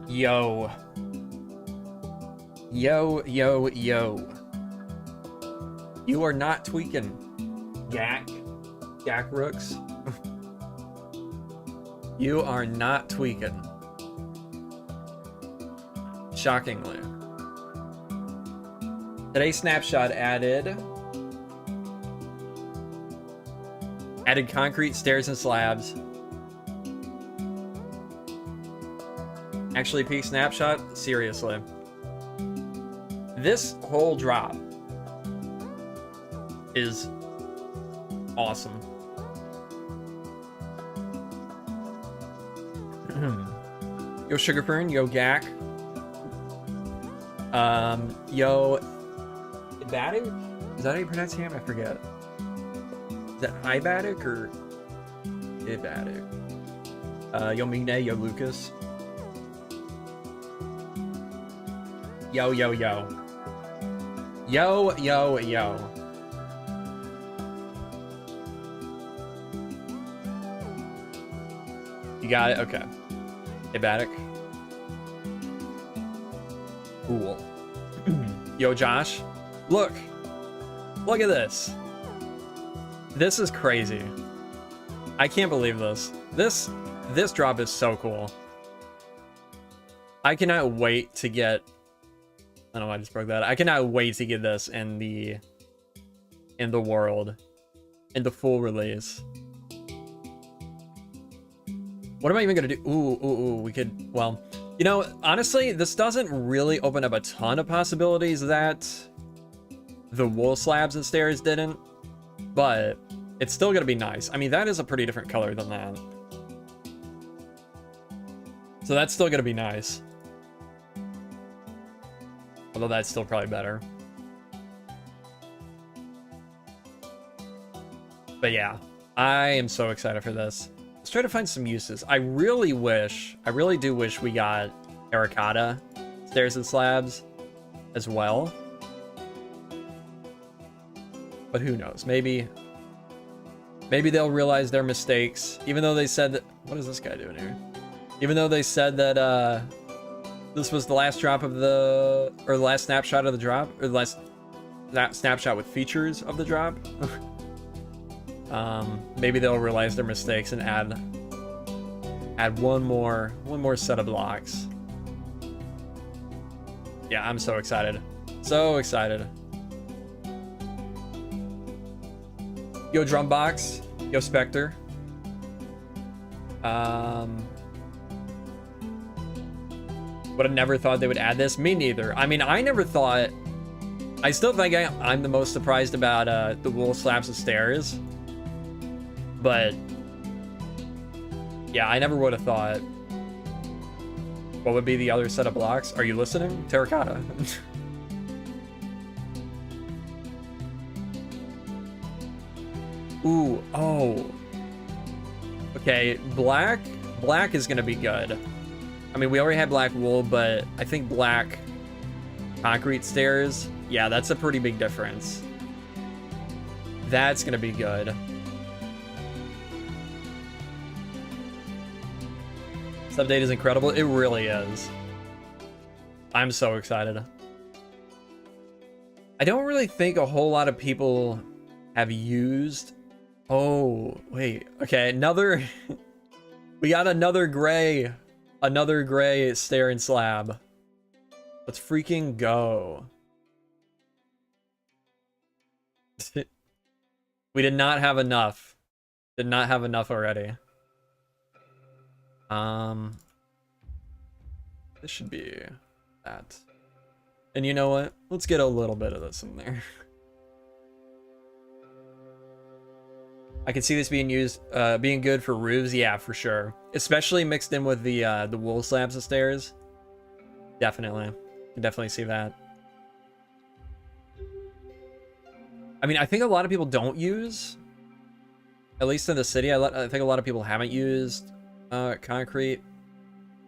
Yo. Yo, yo, yo. You are not tweaking. Gak Rooks. You are not tweaking. Shockingly. Today's Snapshot added concrete, stairs, and slabs. Actually, peak Snapshot? Seriously. This whole drop is awesome. Yo, Sugarfern, yo, Gak. Yo, Ibadik? Is that how you pronounce him? I forget. Is that Ibadik or Ibadik? Yo, Migne, yo, Lucas. Yo, yo, yo. Yo, yo, yo. You got it? Okay. Ibadik. Cool. Yo, Josh. Look. Look at this. This is crazy. I can't believe this. This drop is so cool. I cannot wait to get... I don't know, I just broke that. I cannot wait to get this in the world. In the full release. What am I even gonna do? Ooh, we could, well, you know, honestly, this doesn't really open up a ton of possibilities that the wool slabs and stairs didn't, but it's still gonna be nice. I mean, that is a pretty different color than that. So that's still gonna be nice. Although that's still probably better. But yeah, I am so excited for this. Let's try to find some uses. I really do wish we got terracotta stairs and slabs as well. But who knows? Maybe they'll realize their mistakes. Even though they said that... What is this guy doing here? Even though they said that this was the last drop of the... Or the last snapshot of the drop. Or the last snapshot with features of the drop. Maybe they'll realize their mistakes and add one more set of blocks. Yeah, I'm so excited. So excited. Yo, Drumbox. Yo, Spectre. Would have never thought they would add this. Me neither. I mean, I never thought... I still think I'm the most surprised about the wool slabs and stairs. But yeah, I never would have thought. What would be the other set of blocks? Are you listening? Terracotta. Ooh, oh. Okay, black is gonna be good. I mean, we already had black wool, but I think black concrete stairs, yeah, that's a pretty big difference. That's gonna be good. This update is incredible. It really is. I'm so excited. I don't really think a whole lot of people have used... Oh, wait. Okay, another... We got another gray stair and slab. Let's freaking go. We did not have enough. Did not have enough already. This should be that. And you know what? Let's get a little bit of this in there. I can see this being used, being good for roofs. Yeah, for sure. Especially mixed in with the wool slabs and stairs. Definitely. Can definitely see that. I mean, I think a lot of people don't use, at least in the city, I think a lot of people haven't used concrete.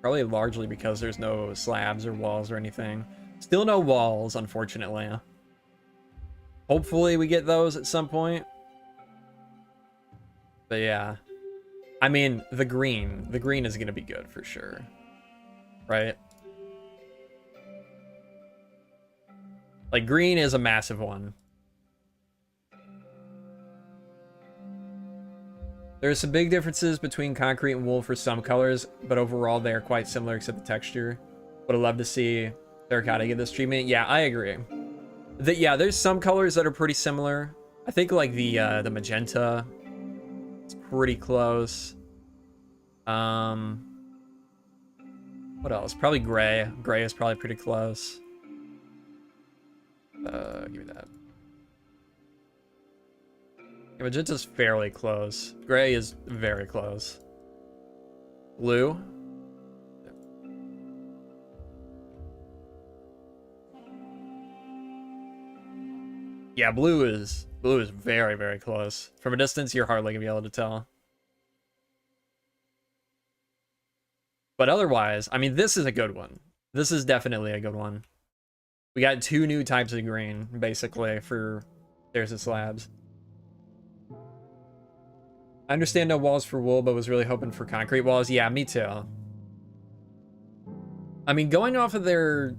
Probably largely because there's no slabs or walls or anything. Still no walls, unfortunately. Hopefully we get those at some point. But yeah. I mean, the green is gonna be good for sure. Right? Like, green is a massive one. There are some big differences between concrete and wool for some colors, but overall they are quite similar except the texture. Would have loved to see terracotta get this treatment. Yeah, I agree. Yeah, there's some colors that are pretty similar. I think like the magenta, it's pretty close. What else? Probably gray. Gray is probably pretty close. Give me that. Yeah, magenta's fairly close. Gray is very close. Blue. Yeah, blue is very, very close. From a distance, you're hardly gonna be able to tell. But otherwise, I mean, this is a good one. This is definitely a good one. We got 2 new types of green, basically, for stairs and slabs. I understand no walls for wool, but was really hoping for concrete walls. Yeah, me too. I mean, going off of their...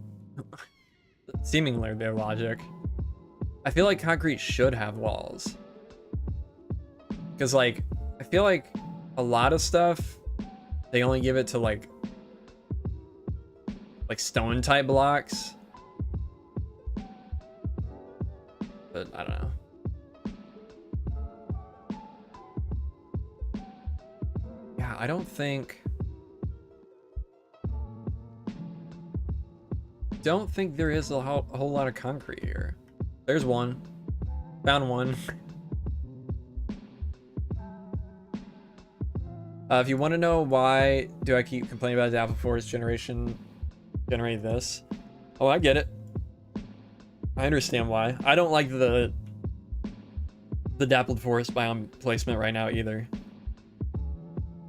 seemingly their logic, I feel like concrete should have walls. Because, like, I feel like a lot of stuff, they only give it to, like stone-type blocks. But, I don't know. Yeah, I don't think there is a whole lot of concrete here. There's one. Found one. If you want to know why do I keep complaining about the Alpha Forest generate this? Oh, I get it. I understand why. I don't like the dappled forest biome placement right now either.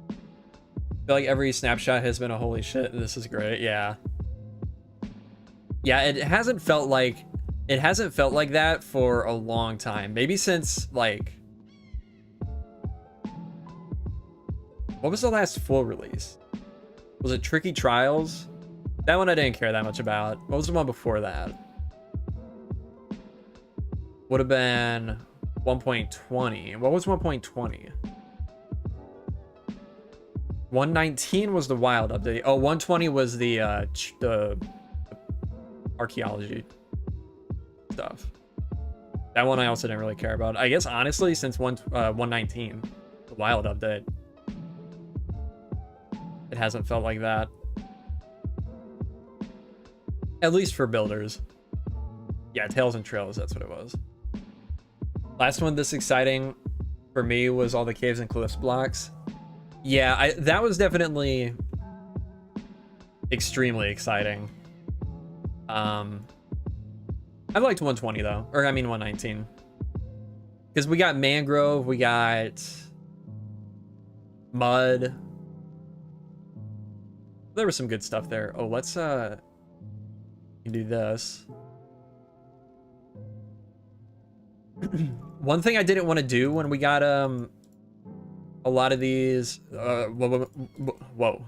I feel like every snapshot has been a holy shit. This is great. Yeah. Yeah, it hasn't felt like that for a long time. Maybe since, like, what was the last full release? Was it Tricky Trials? That one I didn't care that much about. What was the one before that? Would have been 1.20. What was 1.20? 119 was the wild update. Oh, 120 was the archaeology stuff. That one I also didn't really care about. I guess honestly, since 119, the wild update, it hasn't felt like that. At least for builders. Yeah, Tales and Trails, that's what it was. Last one this exciting for me was all the caves and cliffs blocks. Yeah, that was definitely extremely exciting. I liked 120 though, or I mean 119. Because we got mangrove, we got mud. There was some good stuff there. Oh, let's do this. One thing I didn't want to do when we got a lot of these whoa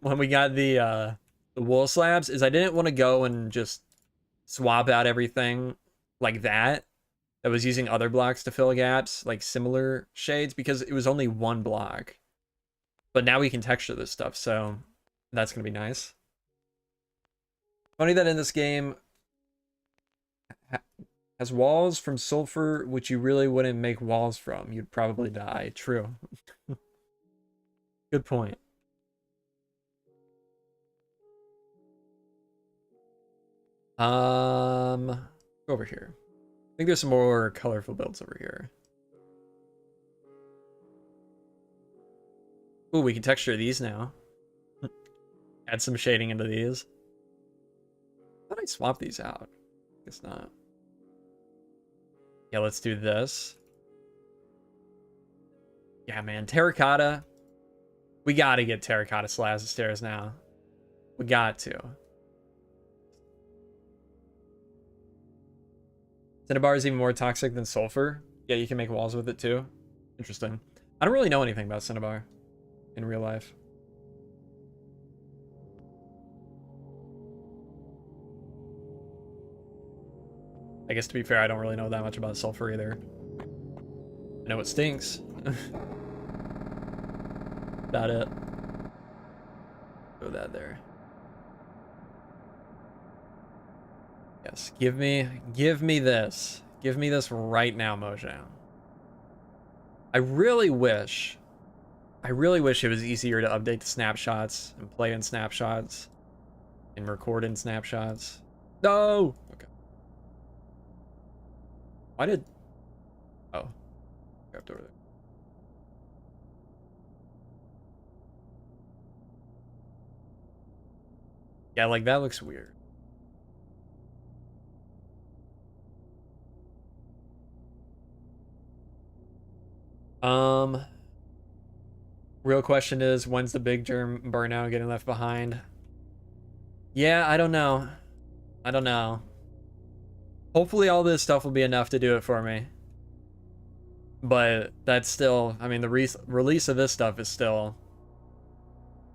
when we got the wool slabs is I didn't want to go and just swap out everything like that was using other blocks to fill gaps, like similar shades, because it was only one block. But now we can texture this stuff, so that's gonna be nice. Funny that in this game has walls from sulfur, which you really wouldn't make walls from. You'd probably die. True. Good point. Go over here. I think there's some more colorful builds over here. Ooh, we can texture these now. Add some shading into these. I thought I'd swap these out. Guess not. Yeah, let's do this. Yeah, man, terracotta. We gotta get terracotta slabs and stairs now. We got to. Cinnabar is even more toxic than sulfur. Yeah, you can make walls with it too. Interesting. I don't really know anything about cinnabar in real life. I guess to be fair, I don't really know that much about sulfur either. I know it stinks. About it. Throw that there. Yes, give me this. Give me this right now, Mojang. I really wish it was easier to update the snapshots and play in snapshots and record in snapshots. No! Okay. Why did... Oh. Grabbed over there. Yeah, like that looks weird. Real question is, when's the big germ burnout getting left behind? Yeah, I don't know. I don't know. Hopefully all this stuff will be enough to do it for me. But that's still, I mean, the release of this stuff is still,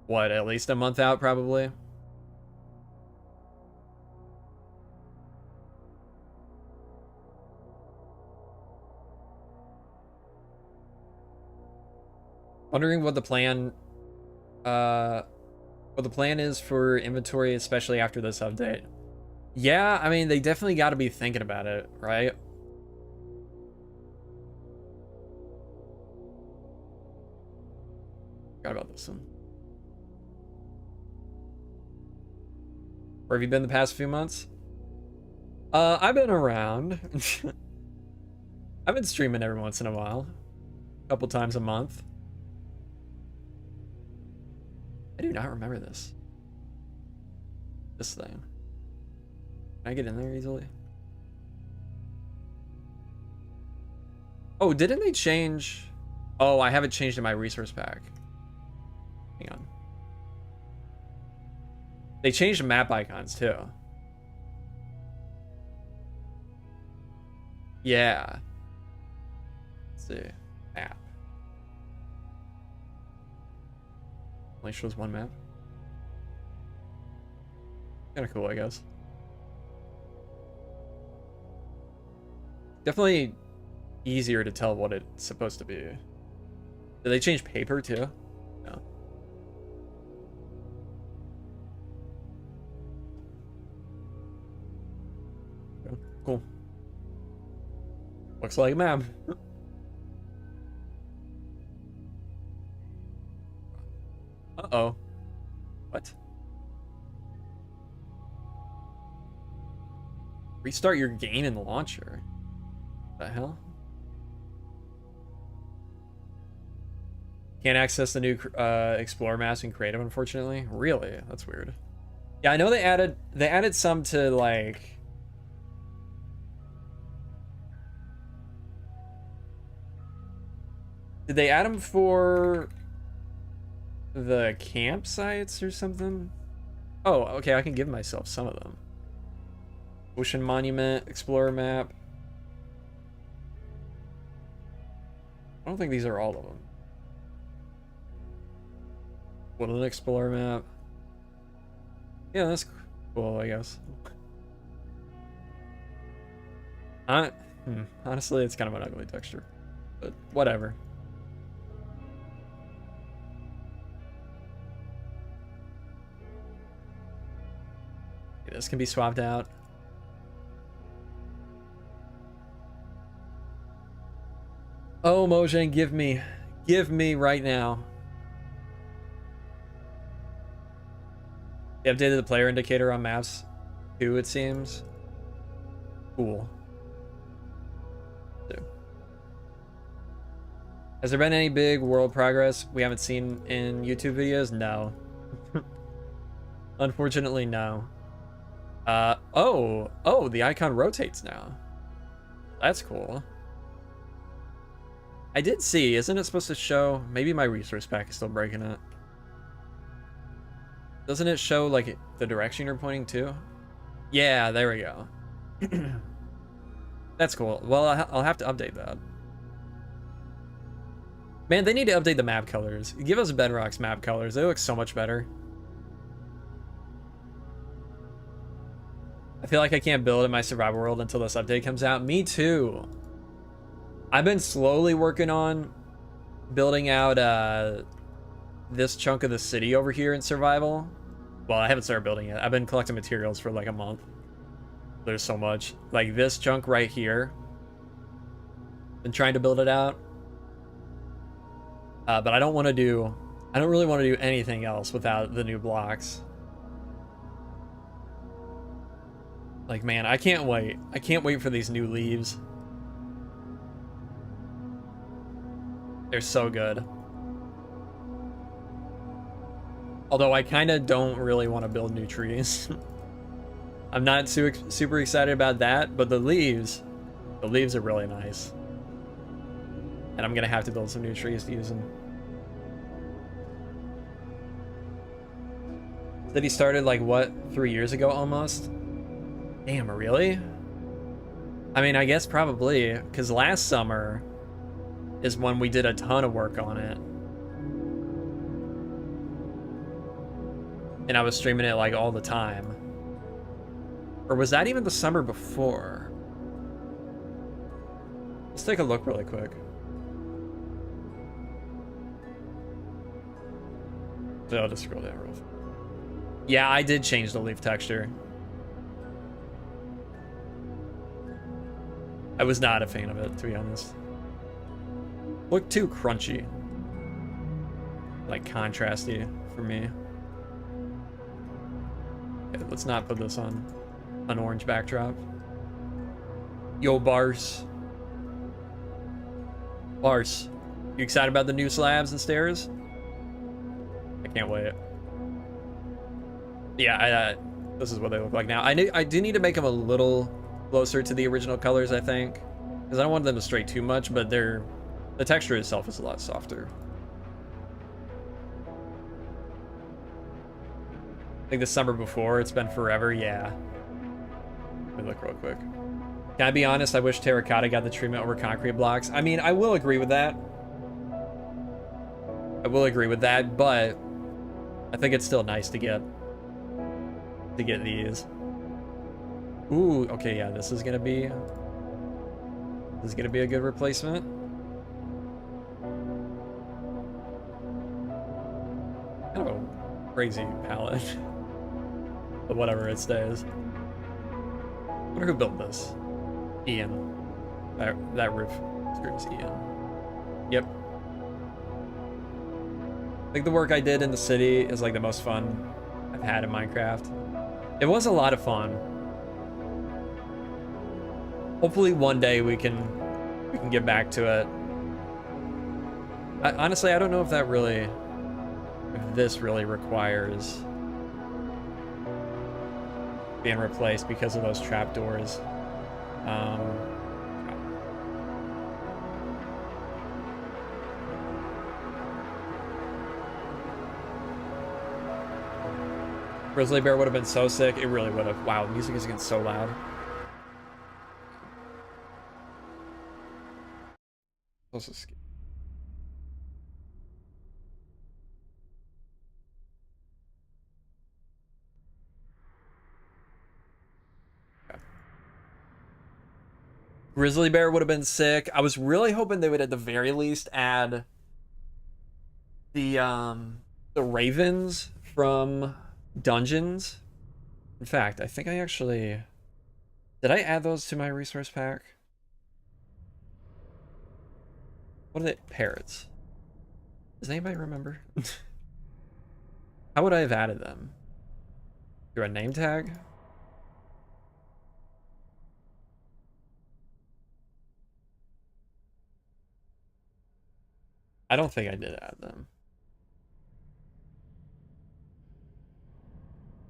what, at least a month out probably? Wondering what the plan is for inventory, especially after this update. Yeah, I mean, they definitely got to be thinking about it, right? Forgot about this one. Where have you been the past few months? I've been around. I've been streaming every once in a while. A couple times a month. I do not remember this. This thing. Can I get in there easily? Oh, didn't they change? Oh, I haven't changed in my resource pack. Hang on. They changed map icons too. Yeah. Let's see. Map. Only shows one map. Kind of cool, I guess. Definitely easier to tell what it's supposed to be. Did they change paper too? No. Okay, cool. Looks like a map. Uh-oh. What? Restart your game in the launcher. What the hell? Can't access the new Explorer maps in creative, unfortunately. Really? That's weird. Yeah, I know they added some to like did they add them for the campsites or something? Oh, okay, I can give myself some of them. Ocean Monument, Explorer map. I don't think these are all of them. Woodland Explorer map. Yeah, that's cool, I guess. Honestly, it's kind of an ugly texture, but whatever. Okay, this can be swapped out. Oh, Mojang, give me right now. They updated the player indicator on maps too, it seems. Cool. So. Has there been any big world progress we haven't seen in YouTube videos? No. Unfortunately, no. Oh, the icon rotates now. That's cool. I did see, isn't it supposed to show, maybe my resource pack is still breaking it. Doesn't it show like the direction you're pointing to? Yeah, there we go. That's cool. Well, I'll have to update that. Man, they need to update the map colors. Give us Bedrock's map colors. They look so much better. I feel like I can't build in my survival world until this update comes out. Me too. I've been slowly working on building out this chunk of the city over here in survival. Well, I haven't started building it. I've been collecting materials for like a month. There's so much. Like this chunk right here. Been trying to build it out. But I don't really want to do anything else without the new blocks. Like, man, I can't wait. I can't wait for these new leaves. They're so good. Although I kind of don't really want to build new trees. I'm not super excited about that, but the leaves are really nice. And I'm gonna have to build some new trees to use them. City started like what, 3 years ago almost? Damn, really? I mean, I guess probably, because last summer is when we did a ton of work on it. And I was streaming it like all the time. Or was that even the summer before? Let's take a look really quick. So I'll just scroll down real fast. Yeah, I did change the leaf texture. I was not a fan of it, to be honest. Looked too crunchy. Like contrasty for me. Okay, let's not put this on an orange backdrop. Yo, Bars. Bars, you excited about the new slabs and stairs? I can't wait. Yeah, this is what they look like now. I do need to make them a little closer to the original colors, I think, because I don't want them to stray too much, but the texture itself is a lot softer. I think the summer before, it's been forever, yeah. Let me look real quick. Can I be honest? I wish terracotta got the treatment over concrete blocks. I mean, I will agree with that. I will agree with that, but I think it's still nice to get these. Ooh, okay, yeah, this is gonna be a good replacement. Kind of a crazy palette. But whatever, it stays. I wonder who built this. Ian. That roof screams Ian. Yep. I think the work I did in the city is like the most fun I've had in Minecraft. It was a lot of fun. Hopefully one day we can get back to it. Honestly, I don't know if this really requires being replaced because of those trapdoors. Grizzly Bear would have been so sick. It really would have. Wow, the music is getting so loud. This is scary. Okay. Grizzly Bear would have been sick. I was really hoping they would at the very least add the ravens from dungeons. In fact, I think I actually... Did I add those to my resource pack? What are they? Parrots. Does anybody remember? How would I have added them? Through a name tag? I don't think I did add them.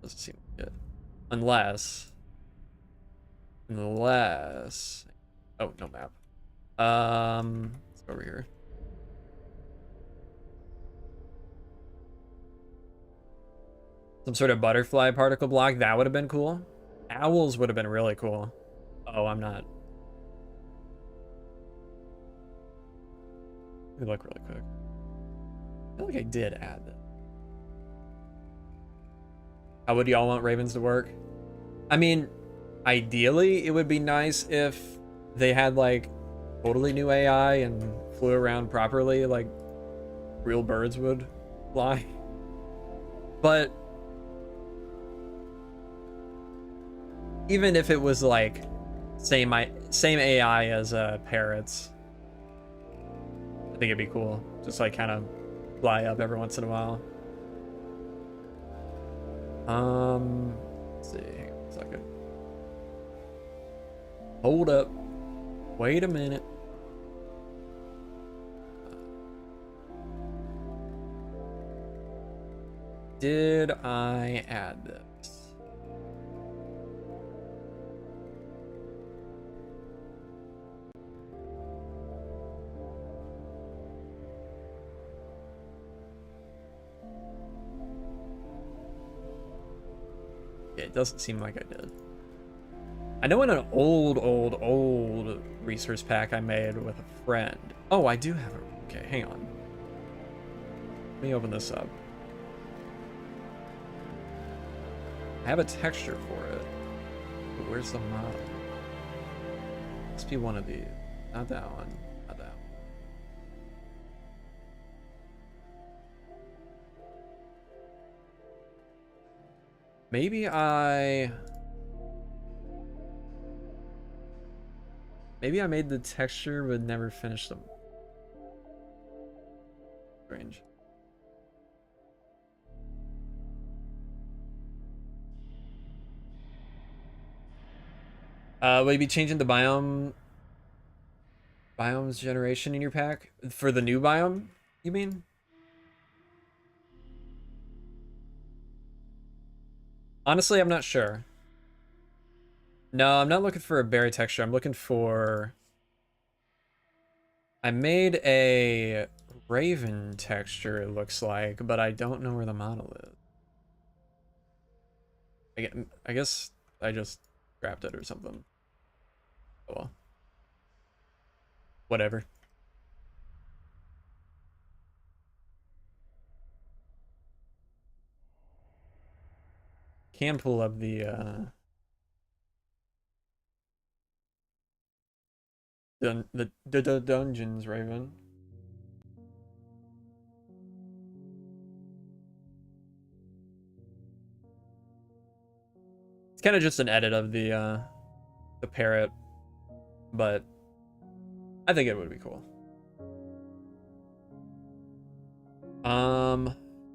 Doesn't seem good. Unless... Oh, no map. Let's go over here. Some sort of butterfly particle block. That would have been cool. Owls would have been really cool. Oh, I'm not. Let me look really quick. I feel like I did add that. How would y'all want ravens to work? I mean, ideally, it would be nice if they had like totally new AI and flew around properly, like real birds would fly. But even if it was like same AI as parrots, I think it'd be cool. Just like kind of fly up every once in a while. Let's see. Hang on a second. Hold up. Wait a minute. Did I add this? Yeah, it doesn't seem like I did. I know in an old resource pack I made with a friend. Oh, I do have it. Okay, hang on. Let me open this up. I have a texture for it. But where's the mod? Must be one of these. Not that one. Not that one. Maybe I made the texture but never finished them. Strange. Will you be changing the biomes generation in your pack for the new biome? You mean? Honestly, I'm not sure. No, I'm not looking for a berry texture. I'm looking for. I made a raven texture, it looks like, but I don't know where the model is. I guess I just scrapped it or something. Oh well. Whatever. Can pull up the dungeons, Raven. It's kind of just an edit of the parrot, but I think it would be cool.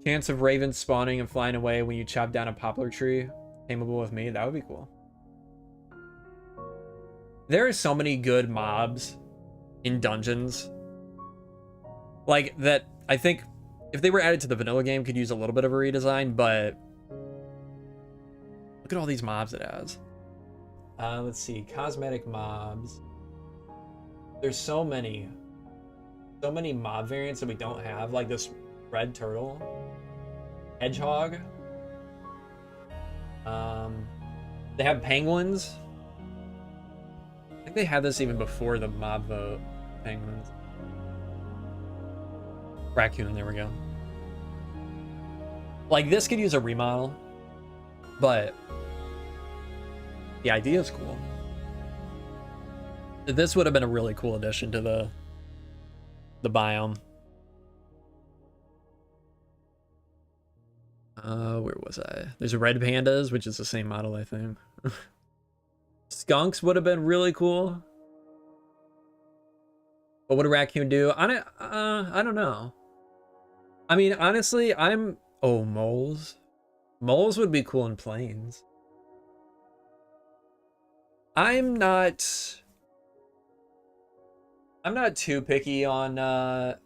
Chance of ravens spawning and flying away when you chop down a poplar tree. Tameable with me. That would be cool. There are so many good mobs in dungeons. Like that, I think if they were added to the vanilla game, could use a little bit of a redesign, but look at all these mobs it has. Let's see, cosmetic mobs. There's so many mob variants that we don't have, like this red turtle, hedgehog. They have penguins. I think they had this even before the mob vote. Penguins. Raccoon, there we go. Like, this could use a remodel, but the idea is cool. This would have been a really cool addition to the biome. Where was I? There's red pandas, which is the same model, I think. Skunks would have been really cool. What would a raccoon do? I don't know. I mean, honestly, moles. Moles would be cool in planes. I'm not too picky on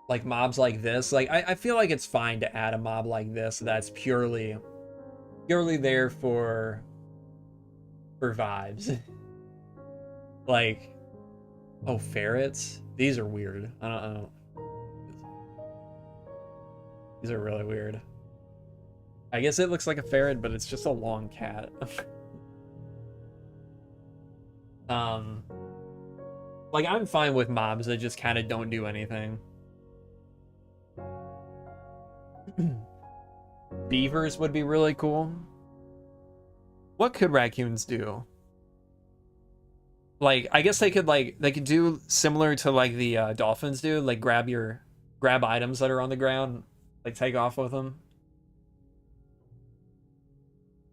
like mobs like this. Like I feel like it's fine to add a mob like this that's purely there for vibes. Like, oh, ferrets. These are weird. I don't. These are really weird. I guess it looks like a ferret, but it's just a long cat. Like, I'm fine with mobs that just kind of don't do anything. Beavers would be really cool. What could raccoons do? Like, I guess they could do similar to like the dolphins do, like grab items that are on the ground, like take off with them.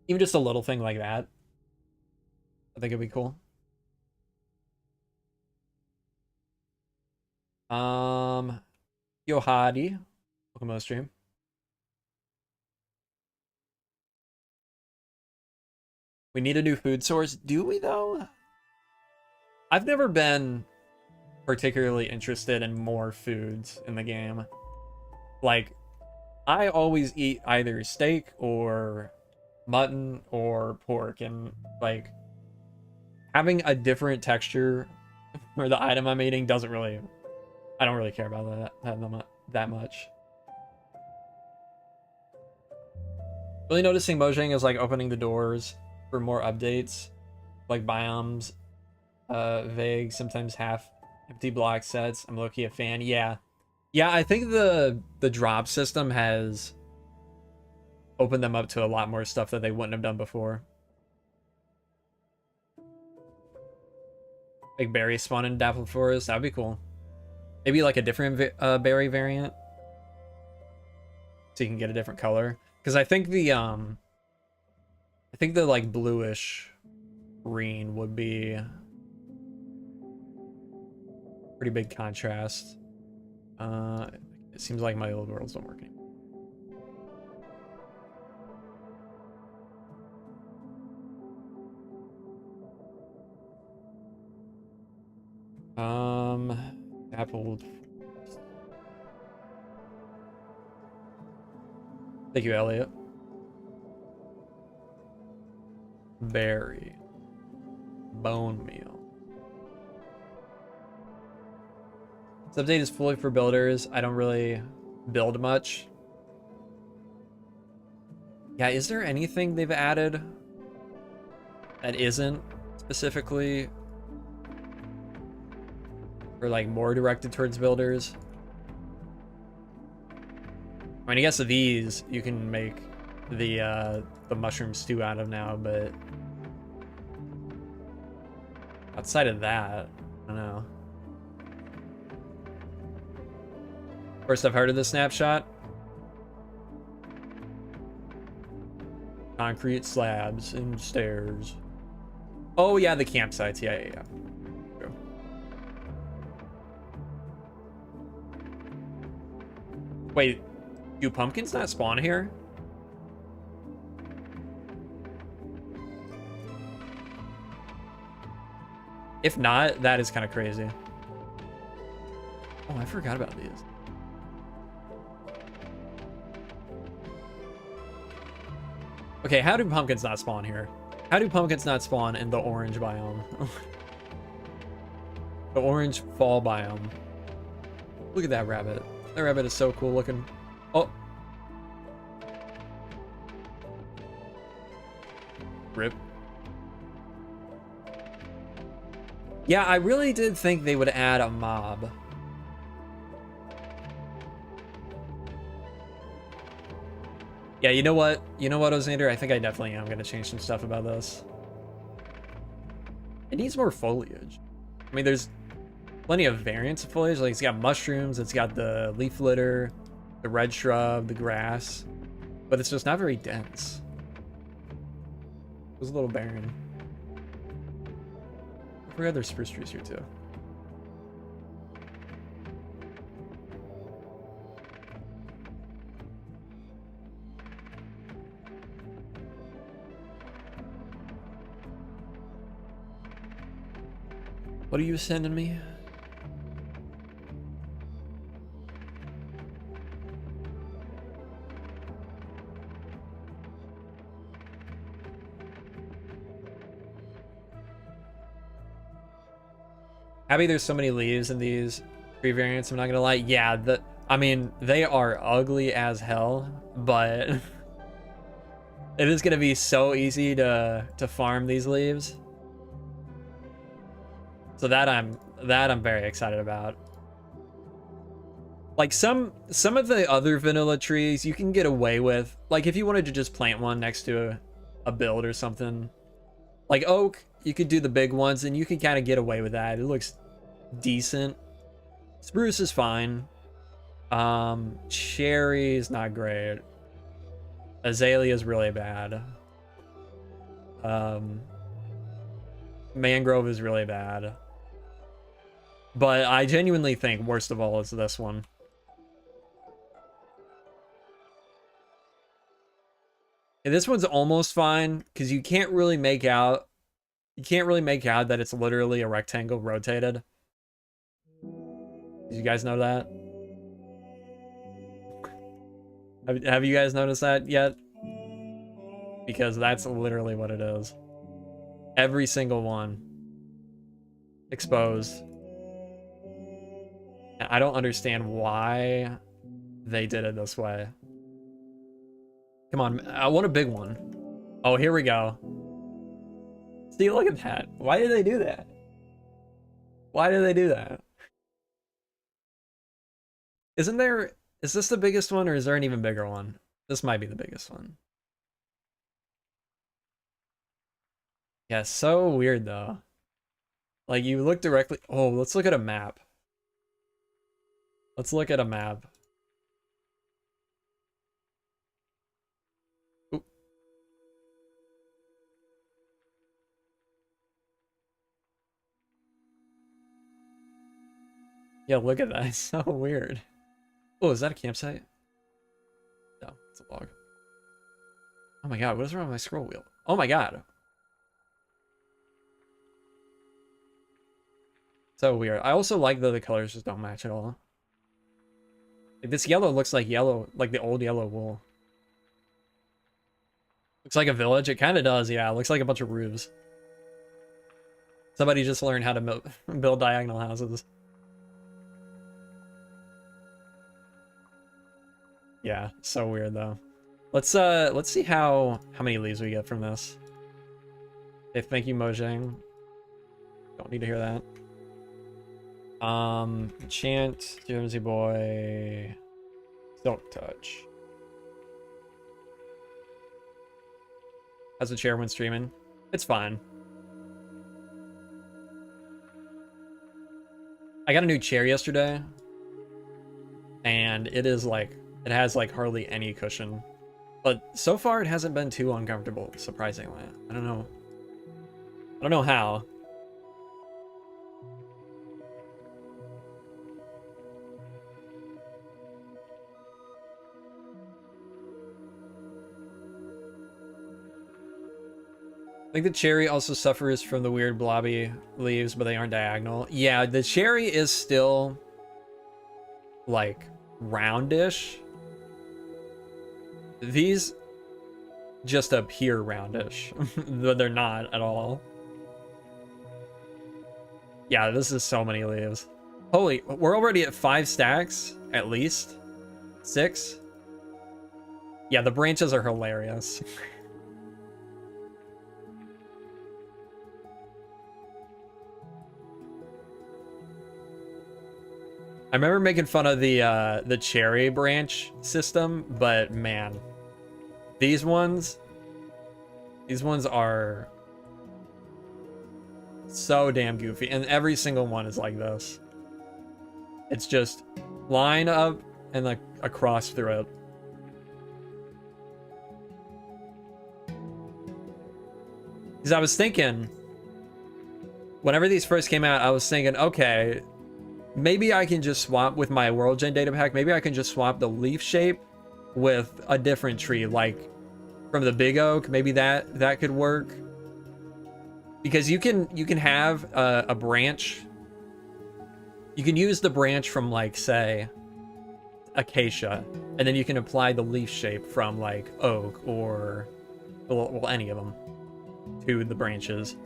Even just a little thing like that, I think it'd be cool. Yo Hadi, welcome to the stream. We need a new food source. Do we though? I've never been particularly interested in more foods in the game. Like, I always eat either steak or mutton or pork, and like having a different texture for the item I'm eating doesn't really, I don't really care about that much. Really noticing Mojang is like opening the doors for more updates, like biomes, vague, sometimes half empty block sets. I'm low-key a fan. Yeah, I think the drop system has opened them up to a lot more stuff that they wouldn't have done before. Like berry spawn in Dappled Forest, that would be cool. Maybe like a different berry variant, so you can get a different color. Because I think the like bluish green would be pretty big contrast. It seems like my old worlds don't work anymore. Dappled. Thank you, Elliot. Berry. Bone meal. This update is fully for builders. I don't really build much. Yeah, is there anything they've added that isn't specifically or like more directed towards builders? I mean, I guess of these you can make the mushroom stew out of now, but outside of that, I don't know. First I've heard of the Snapshot. Concrete slabs and stairs. Oh yeah, the campsites. Yeah. True. Wait, do pumpkins not spawn here? If not, that is kind of crazy. Oh, I forgot about these. Okay, how do pumpkins not spawn here? How do pumpkins not spawn in the orange biome? The orange fall biome. Look at that rabbit. That rabbit is so cool looking. Oh. Rip. Yeah, I really did think they would add a mob. Yeah, you know what? You know what, Ozander? I think I definitely am going to change some stuff about this. It needs more foliage. I mean, there's plenty of variants of foliage. Like, it's got mushrooms, it's got the leaf litter, the red shrub, the grass. But it's just not very dense. It was a little barren. I forgot there's spruce trees here, too. What are you sending me? Happy there's so many leaves in these tree variants, I'm not gonna lie. Yeah, I mean, they are ugly as hell, but it is gonna be so easy to farm these leaves. So that I'm very excited about. Like some of the other vanilla trees you can get away with. Like if you wanted to just plant one next to a build or something. Like oak, you could do the big ones and you can kind of get away with that. It looks decent. Spruce is fine. Cherry is not great. Azalea is really bad. Mangrove is really bad. But I genuinely think worst of all is this one. And this one's almost fine because you can't really make out that it's literally a rectangle rotated. Did you guys know that? Have you guys noticed that yet? Because that's literally what it is. Every single one exposed. And I don't understand why they did it this way. Come on, I want a big one. Oh, here we go. See, look at that. Why did they do that? Why did they do that? Is this the biggest one or is there an even bigger one? This might be the biggest one. Yeah, so weird though. Like you look directly, oh, let's look at a map. Let's look at a map. Oop. Yeah, look at that. It's so weird. Oh, is that a campsite? No, it's a log. Oh my god, what is wrong with my scroll wheel? Oh my god. So weird. I also like that the colors just don't match at all. This yellow looks like yellow, like the old yellow wool. Looks like a village. It kind of does, yeah. It looks like a bunch of roofs. Somebody just learned how to build diagonal houses. Yeah, so weird though. Let's see how many leaves we get from this. Hey, thank you, Mojang. Don't need to hear that. Enchant, JermsyBoy, Silk Touch. How's the chair when streaming? It's fine. I got a new chair yesterday, and it is like, it has like hardly any cushion. But so far it hasn't been too uncomfortable, surprisingly. I don't know how. I think the cherry also suffers from the weird blobby leaves, but they aren't diagonal. Yeah, the cherry is still like roundish. These just appear roundish, but they're not at all. Yeah, this is so many leaves. Holy, we're already at 5 stacks, at least. 6. Yeah, the branches are hilarious. I remember making fun of the cherry branch system, but man, these ones are so damn goofy, and every single one is like this. It's just line up and like a cross through it. Because I was thinking, whenever these first came out, I was thinking, okay, maybe I can just swap with my World Gen data pack. Maybe I can just swap the leaf shape with a different tree, like from the big oak. Maybe that could work. Because you can have a branch. You can use the branch from like, say, acacia, and then you can apply the leaf shape from like oak or well, any of them to the branches.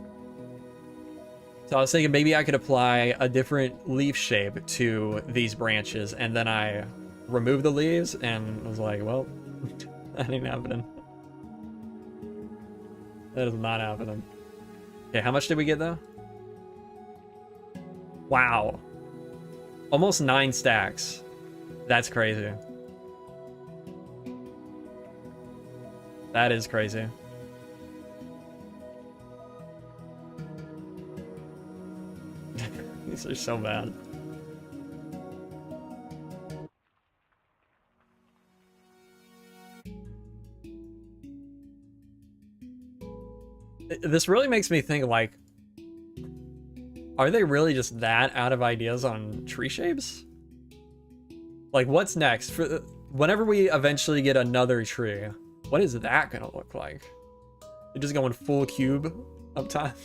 So I was thinking maybe I could apply a different leaf shape to these branches, and then I removed the leaves and was like, well, that ain't happening. That is not happening. Okay, how much did we get though? Wow. Almost 9 stacks. That's crazy. That is crazy. These are so bad. This really makes me think, like, are they really just that out of ideas on tree shapes? Like, what's next? Whenever we eventually get another tree, what is that gonna look like? You're just going full cube up top.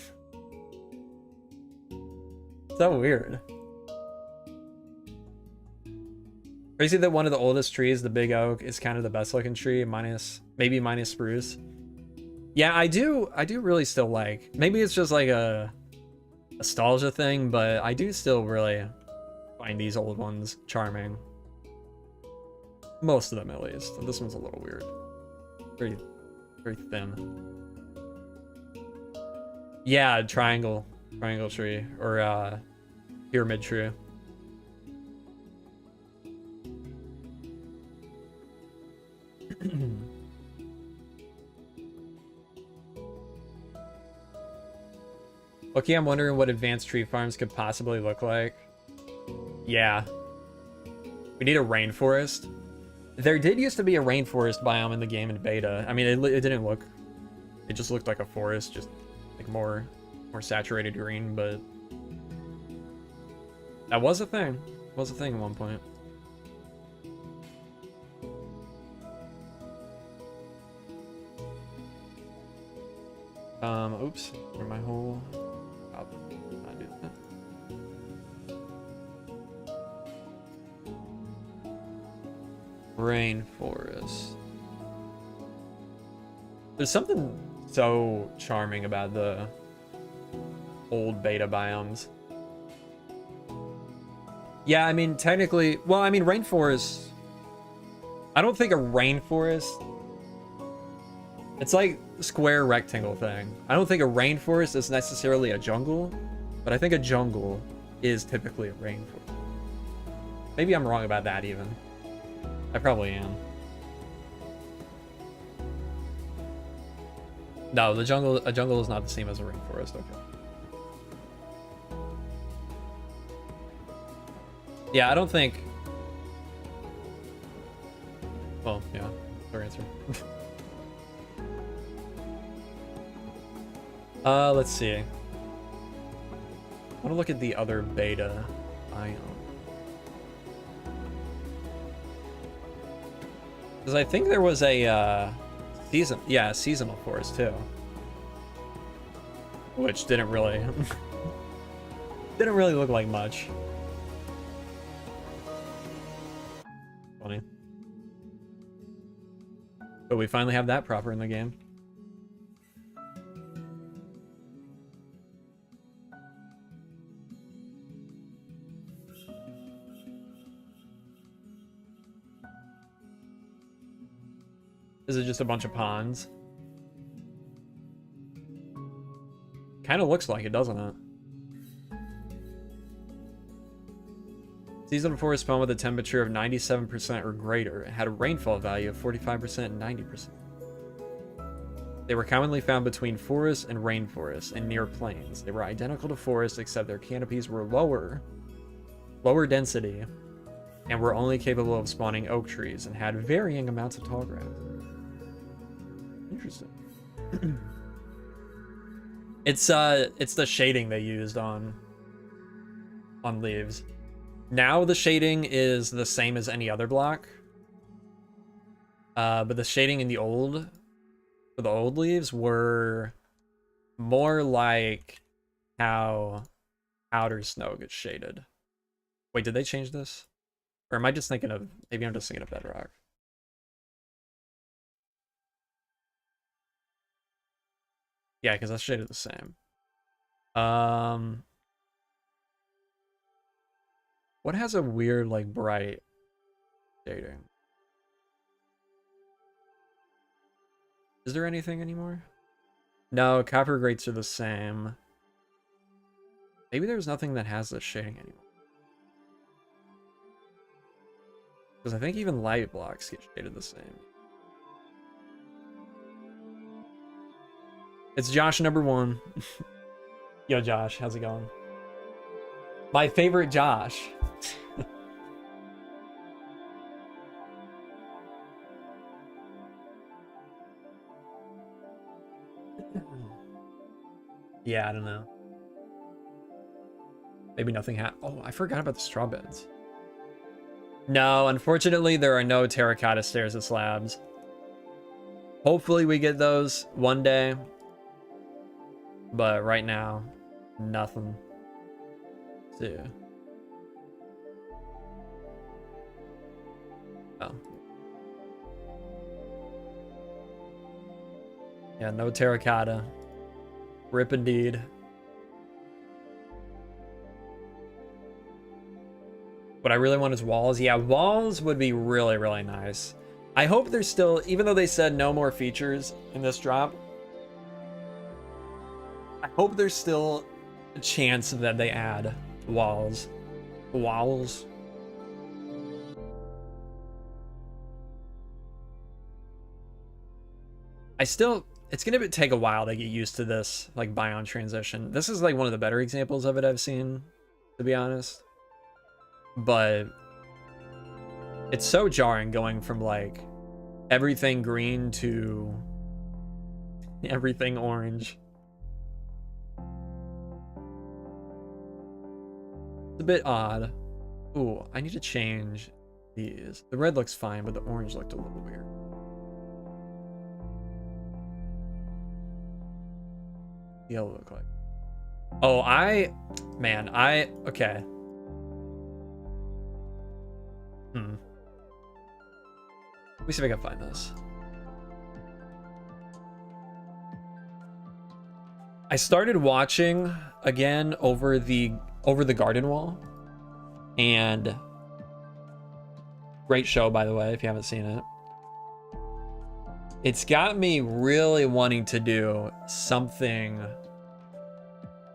So weird. Crazy that one of the oldest trees, the big oak, is kind of the best looking tree, maybe minus spruce. Yeah, I do really still like, maybe it's just like a nostalgia thing, but I do still really find these old ones charming. Most of them, at least. This one's a little weird. Very, very thin. Yeah, triangle tree, or pyramid tree. Okay, I'm wondering what advanced tree farms could possibly look like. Yeah. We need a rainforest. There did used to be a rainforest biome in the game in beta. I mean, it didn't look... It just looked like a forest, just like more saturated green, but... That was a thing. It was a thing at one point. Oops. Where my whole... I'll not do that. Rainforest. There's something so charming about the old beta biomes. Yeah, I mean, technically, well, I mean, rainforest. I don't think a rainforest. It's like a square rectangle thing. I don't think a rainforest is necessarily a jungle, but I think a jungle is typically a rainforest. Maybe I'm wrong about that even. I probably am. No, a jungle is not the same as a rainforest, okay. Yeah, I don't think... Well, yeah, their answer. Let's see. I want to look at the other beta biome. Because I think there was a seasonal forest too, which didn't really look like much. Funny, but we finally have that proper in the game. Is it just a bunch of ponds? Kind of looks like it, doesn't it? Seasonal forest spawned with a temperature of 97% or greater. It had a rainfall value of 45% and 90%. They were commonly found between forests and rainforests and near plains. They were identical to forests except their canopies were lower density, and were only capable of spawning oak trees and had varying amounts of tall grass. Interesting. It's the shading they used on leaves. Now the shading is the same as any other block. But the shading in the old leaves were more like how outer snow gets shaded. Wait, did they change this? Or am I just thinking of, maybe I'm just thinking of Bedrock. Yeah, because that's shaded the same. What has a weird, like, bright shading? Is there anything anymore? No, copper grates are the same. Maybe there's nothing that has this shading anymore. Because I think even light blocks get shaded the same. It's Josh #1. Yo, Josh, how's it going? My favorite Josh. Yeah, I don't know. Maybe nothing Oh, I forgot about the straw beds. No, unfortunately, there are no terracotta stairs and slabs. Hopefully we get those one day. But right now, nothing. So, oh. Yeah, no terracotta. Rip indeed. What I really want is walls. Yeah, walls would be really, really nice. I hope there's still, even though they said no more features in this drop, I hope there's still a chance that they add walls. Walls. It's gonna take a while to get used to this, like, biome transition. This is like one of the better examples of it I've seen, to be honest. But it's so jarring going from like everything green to everything orange. It's a bit odd. Ooh, I need to change these. The red looks fine, but the orange looked a little weird. Yellow look like. Oh, okay. Let me see if I can find this. I started watching again over the garden wall, and great show, by the way, if you haven't seen it. It's got me really wanting to do something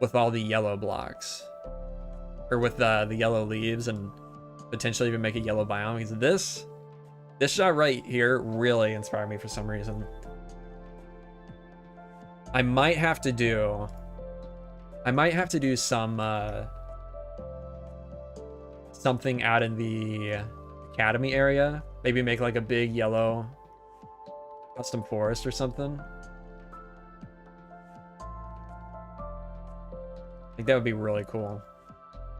with all the yellow blocks, or with the yellow leaves, and potentially even make a yellow biome, because this shot right here really inspired me for some reason. I might have to do some something out in the academy area. Maybe make like a big yellow custom forest or something. I think that would be really cool.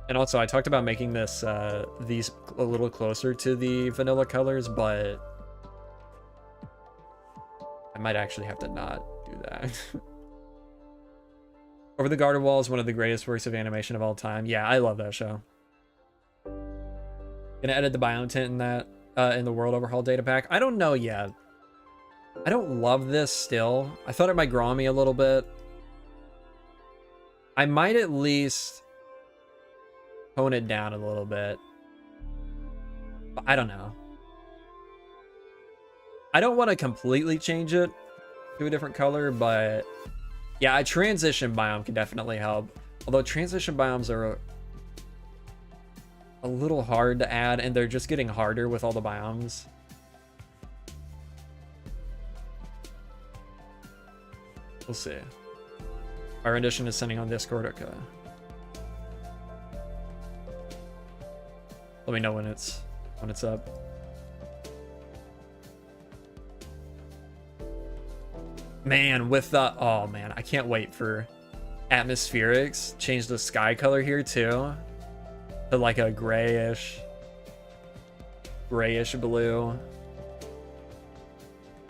And also, I talked about making this these a little closer to the vanilla colors, but I might actually have to not do that. Over the Garden Wall is one of the greatest works of animation of all time. Yeah, I love that show. Gonna edit the biome tint in that in the World Overhaul data pack. I don't know yet. I don't love this still. I thought it might grow on me a little bit. I might at least tone it down a little bit. But I don't know. I don't want to completely change it to a different color, but yeah, a transition biome can definitely help. Although transition biomes are a little hard to add, and they're just getting harder with all the biomes. We'll see. Our rendition is sending on Discord. Okay. Let me know when it's up. Man, with the oh man, I can't wait for atmospherics. Change the sky color here too to like a grayish blue.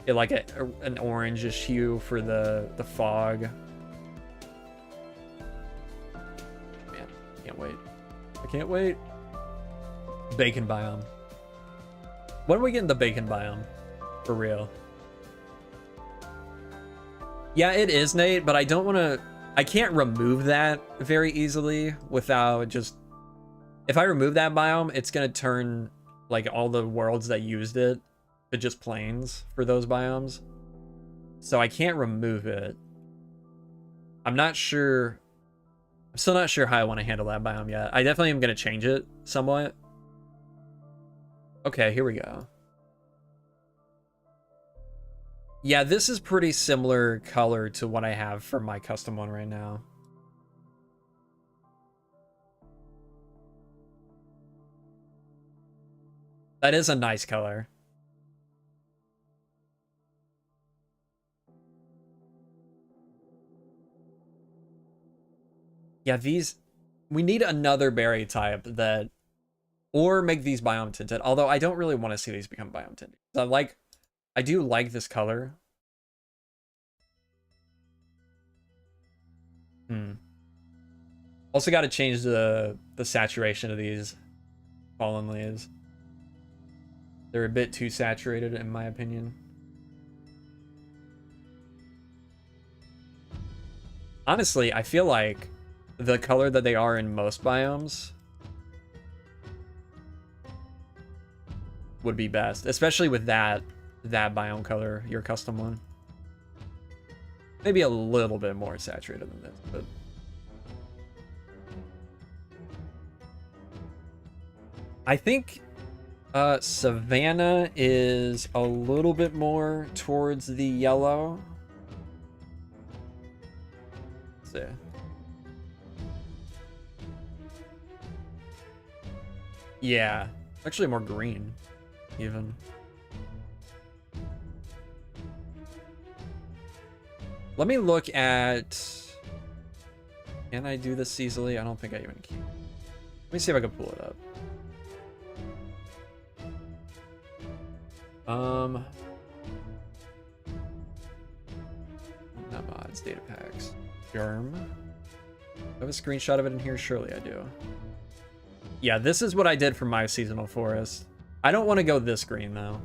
Get like an orangish hue for the fog. Man, can't wait. I can't wait. Bacon biome. When are we getting the bacon biome? For real. Yeah, it is, Nate, but I don't want to... I can't remove that very easily without just... If I remove that biome, it's going to turn like all the worlds that used it to just plains for those biomes. So I can't remove it. I'm not sure... I'm still not sure how I want to handle that biome yet. I definitely am going to change it somewhat. Okay, here we go. Yeah, this is pretty similar color to what I have for my custom one right now. That is a nice color. Yeah, these... We need another berry type that... Or make these biome tinted. Although I don't really want to see these become biome tinted. I do like this color. Also got to change the saturation of these fallen leaves. They're a bit too saturated in my opinion. Honestly, I feel like the color that they are in most biomes would be best, especially with that biome color, your custom one. Maybe a little bit more saturated than this, but I think Savannah is a little bit more towards the yellow. Let's see. Yeah, actually more green, even. Let me look at... Can I do this easily? I don't think I even can. Let me see if I can pull it up. Not mods, Datapacks. Germ. I have a screenshot of it in here? Surely I do. Yeah, this is what I did for my seasonal forest. I don't want to go this green, though,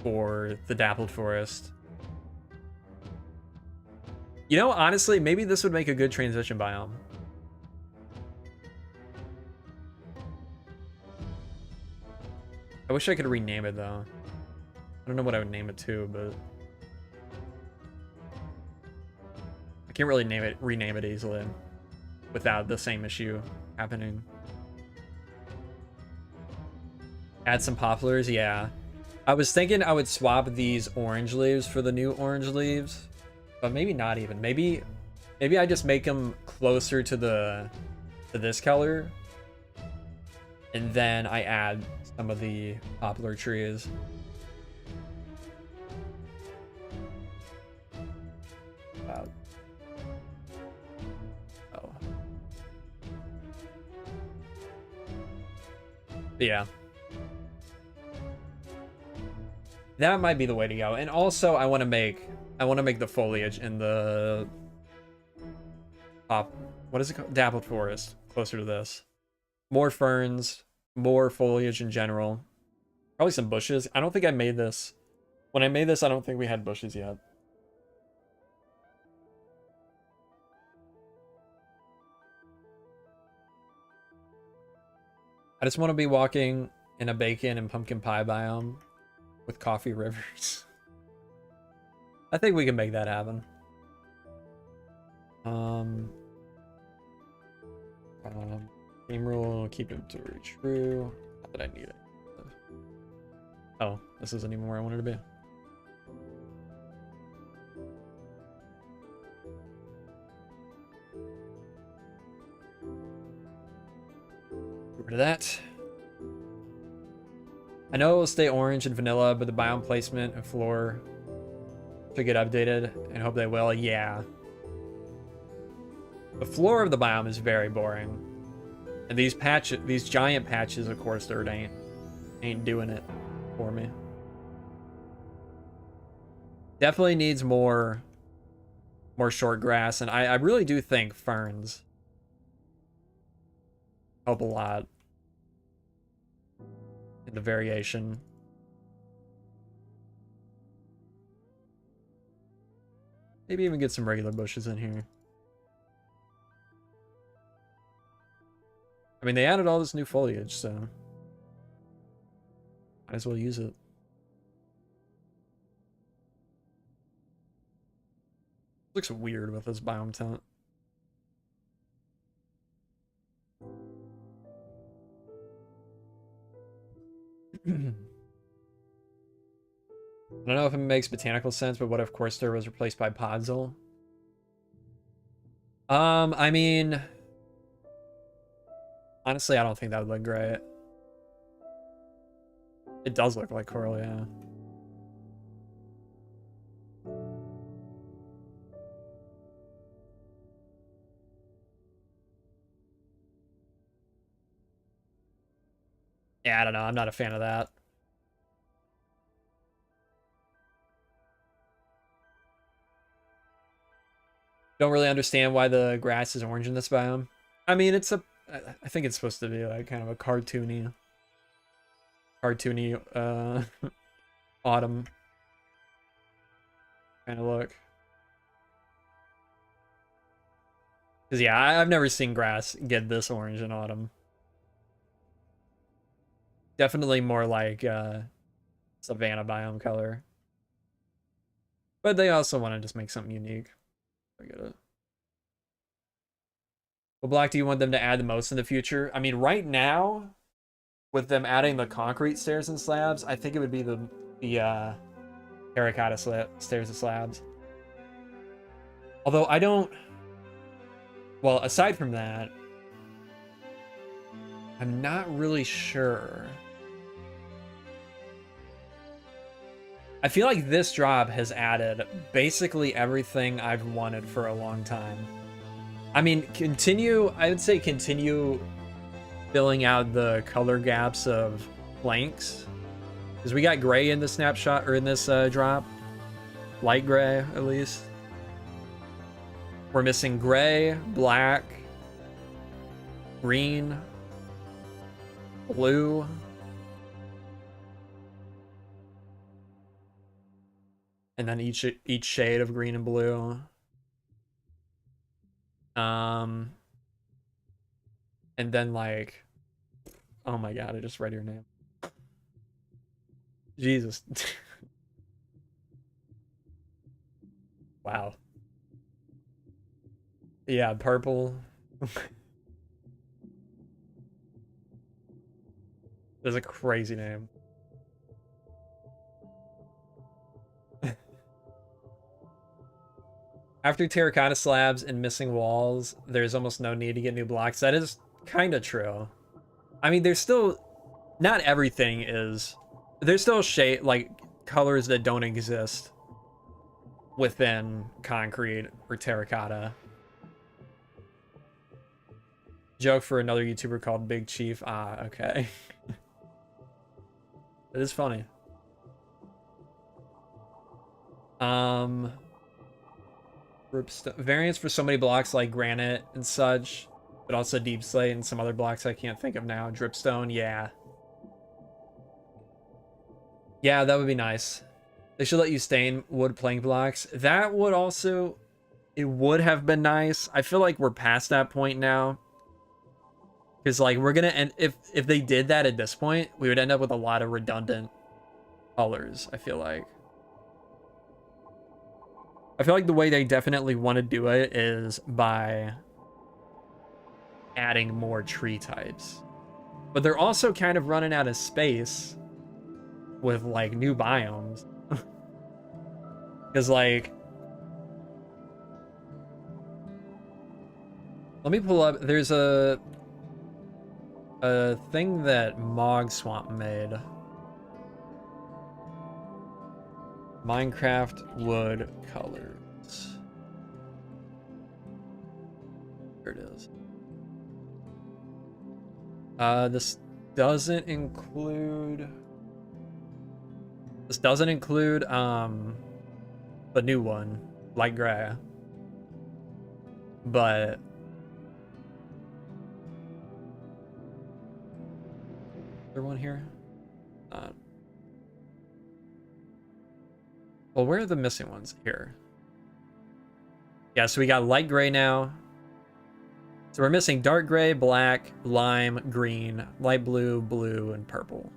for the dappled forest. You know, honestly, maybe this would make a good transition biome. I wish I could rename it, though. I don't know what I would name it to, but... I can't really rename it easily without the same issue happening. Add some poplars, yeah. I was thinking I would swap these orange leaves for the new orange leaves, but maybe not even. Maybe I just make them closer to this color, and then I add some of the poplar trees. Oh. Yeah. That might be the way to go. And also I want to make the foliage in the what is it called? Dappled forest closer to this. More ferns, more foliage in general. Probably some bushes. I don't think I made this. When I made this, I don't think we had bushes yet. I just want to be walking in a bacon and pumpkin pie biome with coffee rivers. I think we can make that happen. Game rule, keep inventory true. Not that I need it. Oh, this isn't even where I wanted to be. Get rid of that. I know it'll stay orange and vanilla, but the biome placement and floor should get updated, and hope they will. Yeah. The floor of the biome is very boring. And these giant patches of course dirt ain't doing it for me. Definitely needs more short grass, and I really do think ferns help a lot in the variation. Maybe even get some regular bushes in here. I mean, they added all this new foliage, so might as well use it. Looks weird with this biome tint. I don't know if it makes botanical sense, but what if Corsair was replaced by Podzol? I mean, honestly, I don't think that would look great. It does look like coral, yeah. Yeah, I don't know. I'm not a fan of that. Don't really understand why the grass is orange in this biome. I mean, I think it's supposed to be like kind of a cartoony autumn kind of look. Because yeah, I've never seen grass get this orange in autumn. Definitely more like savanna biome color. But they also want to just make something unique. I get it. What block do you want them to add the most in the future? I mean, right now, with them adding the concrete stairs and slabs, I think it would be the terracotta stairs and slabs. Although I don't... Well, aside from that, I'm not really sure. I feel like this drop has added basically everything I've wanted for a long time. I mean, I would say continue filling out the color gaps of planks. Because we got gray in the snapshot, or in this drop. Light gray, at least. We're missing gray, black, green, blue. And then each shade of green and blue. And then like, oh my god, I just read your name. Jesus. Wow. Yeah, purple. That's a crazy name. After terracotta slabs and missing walls, there's almost no need to get new blocks. That is kind of true. I mean, there's still... Not everything is... There's still shade, like, colors that don't exist within concrete or terracotta. Joke for another YouTuber called Big Chief. Ah, okay. It is funny. Variants for so many blocks like granite and such, but also deep slate and some other blocks I can't think of now. Dripstone, yeah. Yeah, that would be nice. They should let you stain wood plank blocks. That would also... It would have been nice. I feel like we're past that point now. Because, like, we're gonna end... If they did that at this point, we would end up with a lot of redundant colors, I feel like. I feel like the way they definitely want to do it is by adding more tree types. But they're also kind of running out of space with, like, new biomes. Because, like... Let me pull up... There's a thing that Mog Swamp made. Minecraft wood colors. There it is. This doesn't include the new one, light gray. But there one here? Well, where are the missing ones? Here. Yeah, so we got light gray now. So we're missing dark gray, black, lime, green, light blue, blue, and purple.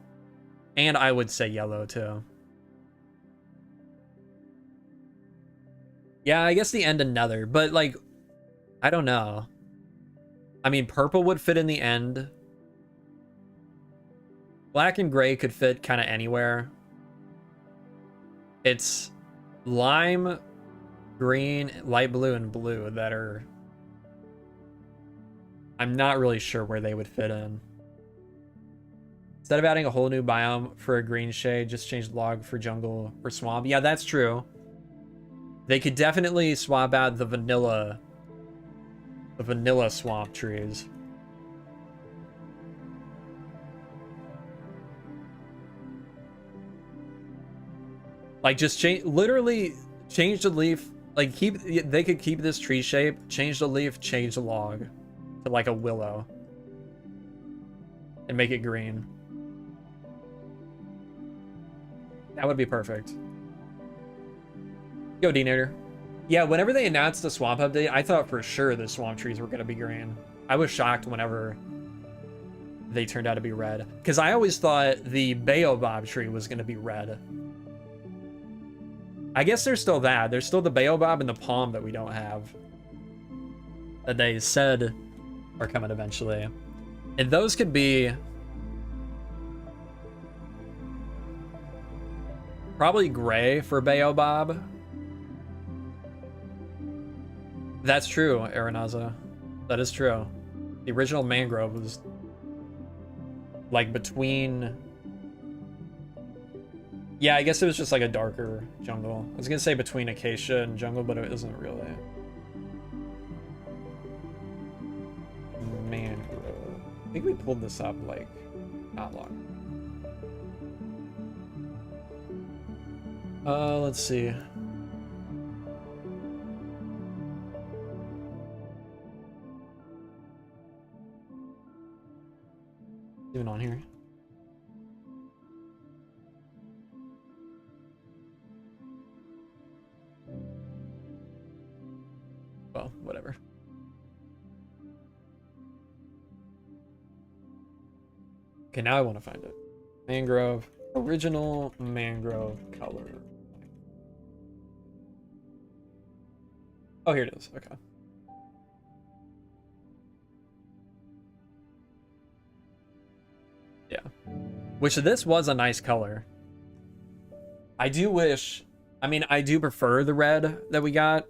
And I would say yellow too. Yeah, I guess the end another, but like, I don't know. I mean, purple would fit in the end. Black and gray could fit kind of anywhere. It's lime, green, light blue, and blue that are... I'm not really sure where they would fit in. Instead of adding a whole new biome for a green shade, just change the log for jungle or swamp. Yeah, that's true. They could definitely swap out the vanilla swamp trees. Like, just literally change the leaf. Like, they could keep this tree shape, change the leaf, change the log to like a willow, and make it green. That would be perfect. Yo, Denator. Yeah, whenever they announced the swamp update, I thought for sure the swamp trees were going to be green. I was shocked whenever they turned out to be red, because I always thought the baobab tree was going to be red. I guess there's still that. There's still the baobab and the palm that we don't have, that they said are coming eventually. And those could be probably gray for baobab. That's true, Aranaza. That is true. The original mangrove was like between... Yeah, I guess it was just like a darker jungle. I was gonna say between acacia and jungle, but it isn't really. Mangrove. I think we pulled this up like not long. Let's see. Even on here. Well, whatever. Okay, now I want to find it. Mangrove. Original mangrove color. Oh, here it is. Okay. Yeah. Which this was a nice color. I do wish... I mean, I do prefer the red that we got,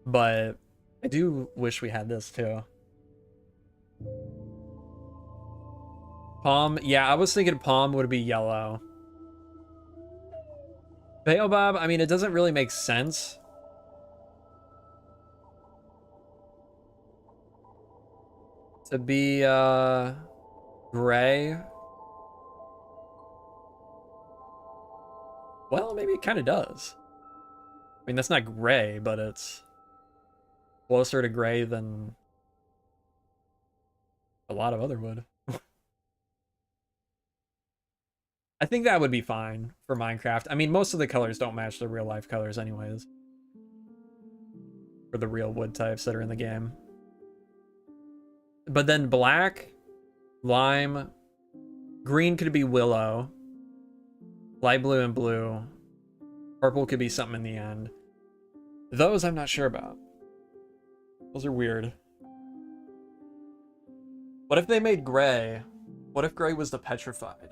but I do wish we had this too. Palm, yeah, I was thinking palm would be yellow. Baobab, I mean, it doesn't really make sense. To be gray. Well, maybe it kind of does. I mean, that's not gray, but it's closer to gray than a lot of other wood. I think that would be fine for Minecraft. I mean, most of the colors don't match the real life colors anyways. For the real wood types that are in the game. But then black, lime, green could be willow, light blue and blue, purple could be something in the end. Those I'm not sure about. Those are weird. What if they made gray? What if gray was the petrified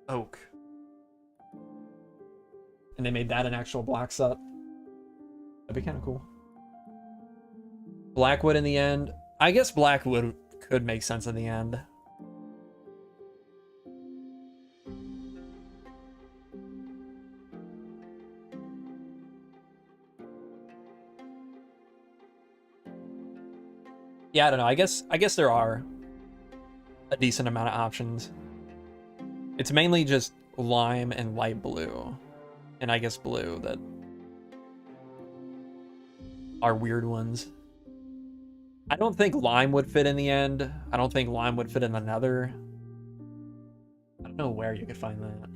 oak? And they made that an actual black set? That'd be kind of cool. Blackwood in the end. I guess blackwood could make sense in the end. Yeah, I don't know. I guess there are a decent amount of options. It's mainly just lime and light blue, and I guess blue that are weird ones. I don't think lime would fit in the end. I don't think lime would fit in the nether. I don't know where you could find that.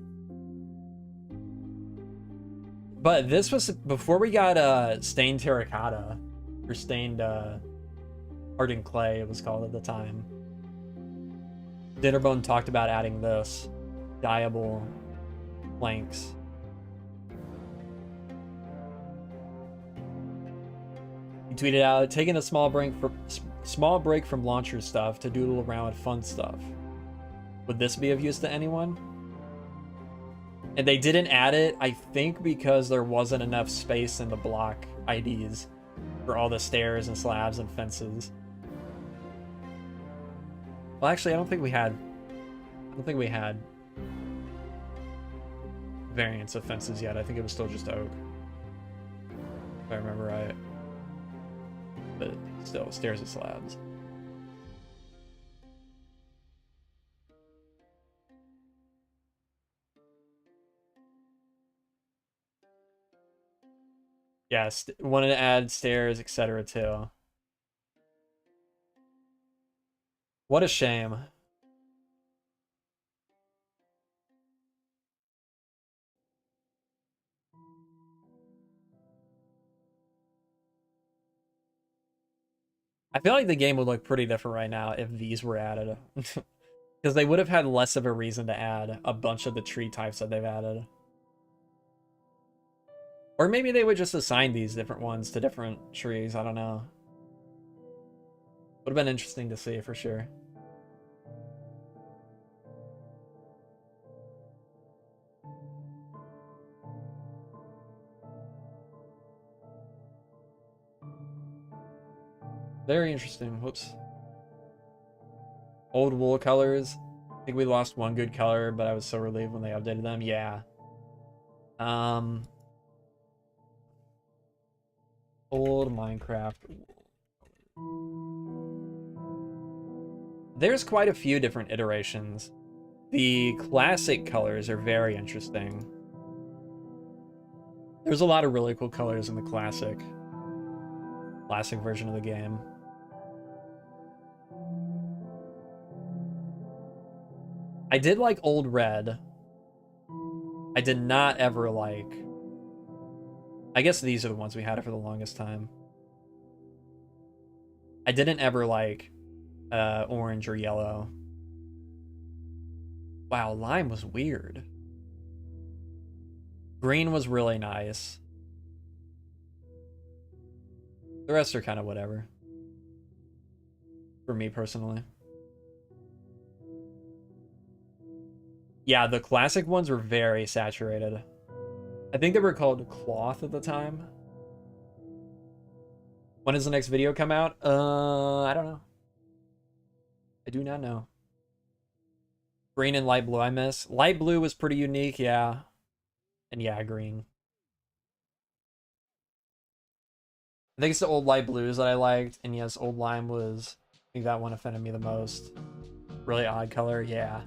But this was before we got stained terracotta, or stained hardened clay, it was called at the time. Dinnerbone talked about adding this dyeable planks. He tweeted out, taking a small break from launcher stuff to doodle around with fun stuff. Would this be of use to anyone? And they didn't add it, I think, because there wasn't enough space in the block IDs for all the stairs and slabs and fences. Well, actually, I don't think we had I don't think we had variance of fences yet. I think it was still just oak, if I remember right. But still, stairs and slabs. Yes, wanted to add stairs, etc. too. What a shame. I feel like the game would look pretty different right now if these were added. Because they would have had less of a reason to add a bunch of the tree types that they've added. Or maybe they would just assign these different ones to different trees. I don't know. Would have been interesting to see for sure. Very interesting. Whoops. Old wool colors. I think we lost one good color, but I was so relieved when they updated them. Yeah. Old Minecraft. There's quite a few different iterations. The classic colors are very interesting. There's a lot of really cool colors in the classic version of the game. I did like Old Red. I did not ever like... I guess these are the ones we had for the longest time. I didn't ever like orange or yellow. Wow, lime was weird. Green was really nice. The rest are kind of whatever. For me personally. Yeah, the classic ones were very saturated. I think they were called cloth at the time. When does the next video come out? I don't know. I do not know. Green and light blue I miss. Light blue was pretty unique, yeah. And yeah, green. I think it's the old light blues that I liked. And yes, old lime was... I think that one offended me the most. Really odd color, yeah.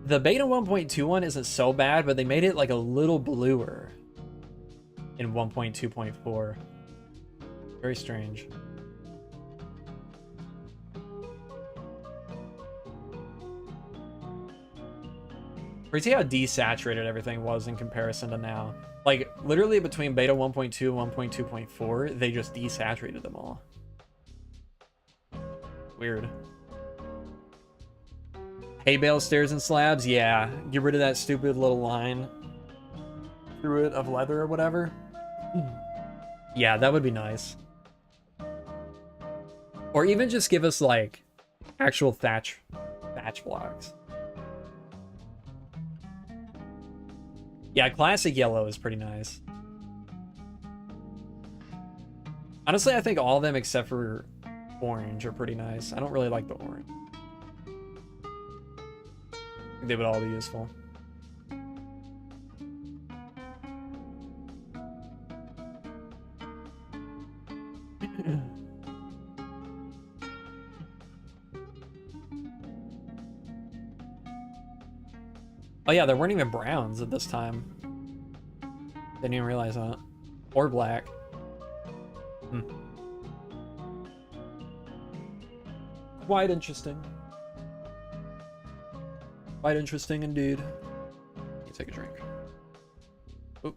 The beta 1.2 isn't so bad, but they made it like a little bluer in 1.2.4. Very strange. Crazy how desaturated everything was in comparison to now. Like, literally between beta 1.2 and 1.2.4, they just desaturated them all. Weird. Hay bale, stairs, and slabs? Yeah. Get rid of that stupid little line through it of leather or whatever. Yeah, that would be nice. Or even just give us, like, actual thatch blocks. Yeah, classic yellow is pretty nice. Honestly, I think all of them except for orange are pretty nice. I don't really like the orange. They would all be useful. Oh yeah, there weren't even browns at this time. Didn't even realize that. Or black. Quite interesting. Quite interesting indeed. Let me take a drink. Oop.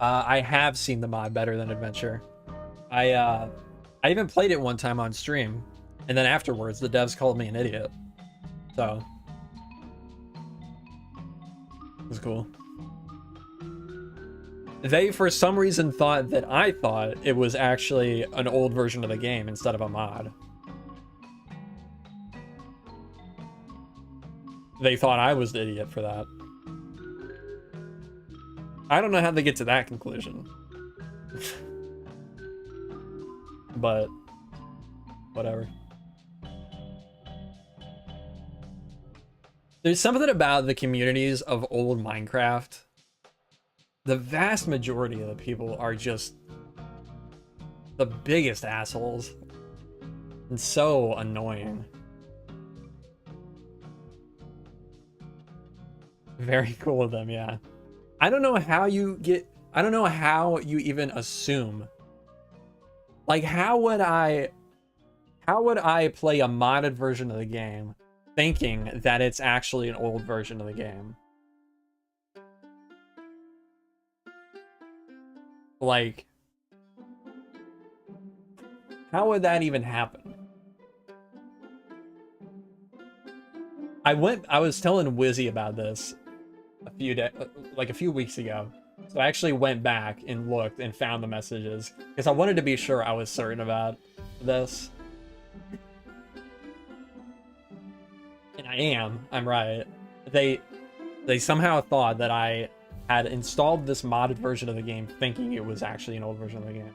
I have seen the mod Better Than Adventure. I even played it one time on stream, and then afterwards the devs called me an idiot. So it was cool. They, for some reason, thought that I thought it was actually an old version of the game instead of a mod. they thought I was the idiot for that. I don't know how they get to that conclusion. But whatever. There's something about the communities of old Minecraft. The vast majority of the people are just the biggest assholes. And so annoying. Very cool of them, yeah. I don't know how you even assume. Like, how would I play a modded version of the game thinking that it's actually an old version of the game? Like, how would that even happen? I was telling Wizzy about this a few weeks ago. So I actually went back and looked and found the messages because I wanted to be sure I was certain about this. And I'm right. They somehow thought that I had installed this modded version of the game thinking it was actually an old version of the game.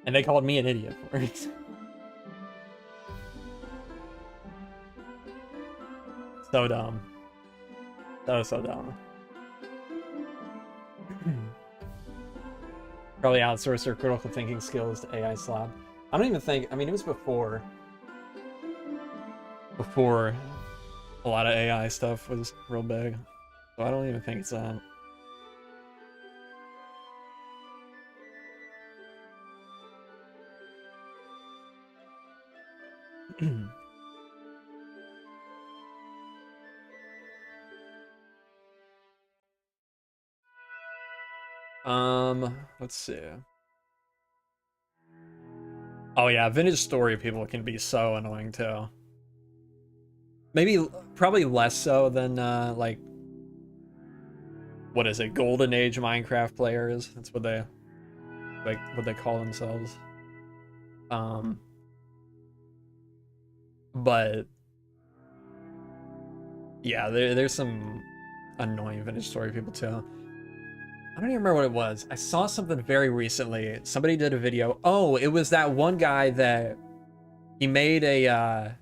And they called me an idiot for it. So dumb. So dumb. Probably outsource their critical thinking skills to AI Slab. I don't even think, I mean, it was before a lot of AI stuff was real big. So I don't even think it's that. Let's see. Oh yeah, vintage story people can be so annoying too. Probably less so than like, what is it, golden age Minecraft players? That's what they call themselves. But yeah, there's some annoying vintage story people too. I don't even remember what it was. I saw something very recently. Somebody did a video. Oh, it was that one guy that he made that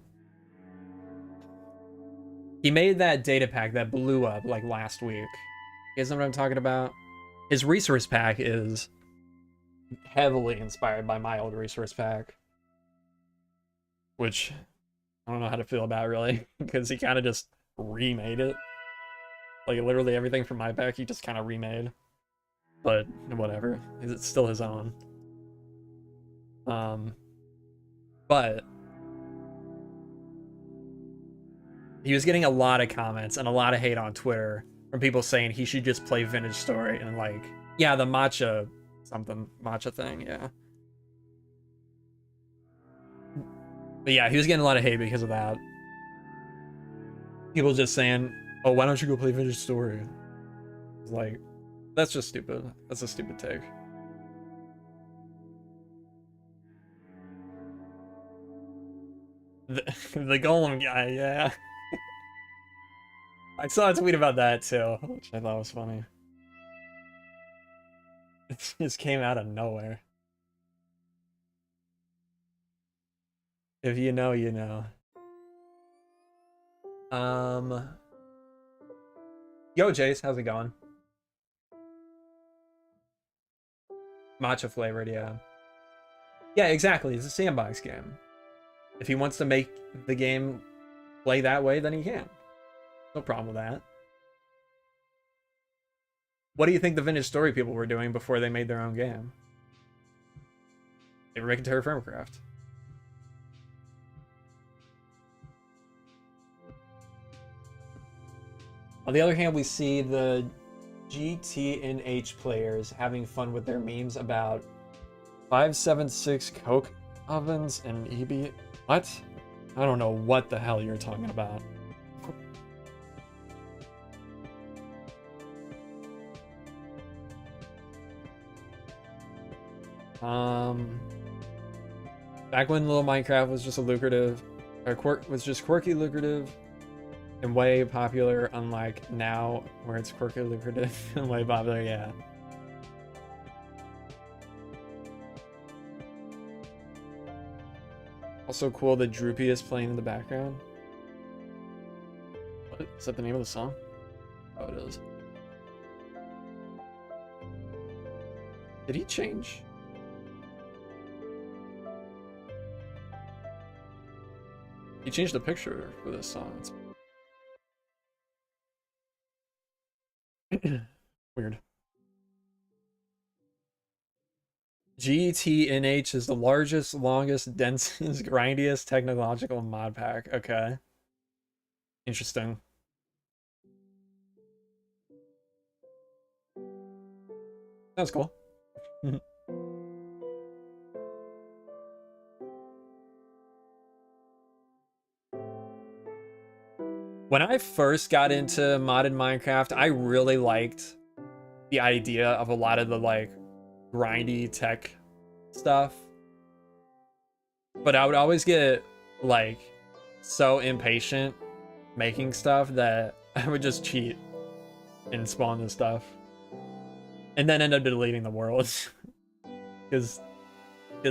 data pack that blew up like last week. You guys know what I'm talking about? His resource pack is heavily inspired by my old resource pack, which I don't know how to feel about really, because he kind of just remade it. Like literally everything from my pack he just kind of remade. But whatever, it's still his own. But he was getting a lot of comments and a lot of hate on Twitter from people saying he should just play Vintage Story and like, yeah, the matcha thing, yeah. But yeah, he was getting a lot of hate because of that. People just saying, oh, why don't you go play Vintage Story? It's like, that's just stupid. That's a stupid take. The golem guy, yeah. I saw a tweet about that too, which I thought was funny. It just came out of nowhere. If you know, you know. Yo, Jace, how's it going? Matcha flavored, yeah. Yeah, exactly. It's a sandbox game. If he wants to make the game play that way, then he can. No problem with that. What do you think the Vintage Story people were doing before they made their own game? They were making Terraformcraft. On the other hand, we see the GTNH players having fun with their memes about 576 Coke ovens and EB. What? I don't know what the hell you're talking about. Back when little Minecraft was just a lucrative, was just quirky, lucrative, and way popular, unlike now where it's quirky, lucrative, and way popular. Yeah. Also cool that Droopy is playing in the background. What? Is that the name of the song? Oh, it is. Did he change? He changed the picture for this song. It's weird. GTNH is the largest, longest, densest, grindiest technological mod pack. Okay. Interesting. That's cool. When I first got into modded Minecraft, I really liked the idea of a lot of the like grindy tech stuff. But I would always get like so impatient making stuff that I would just cheat and spawn this stuff. And then end up deleting the world. Because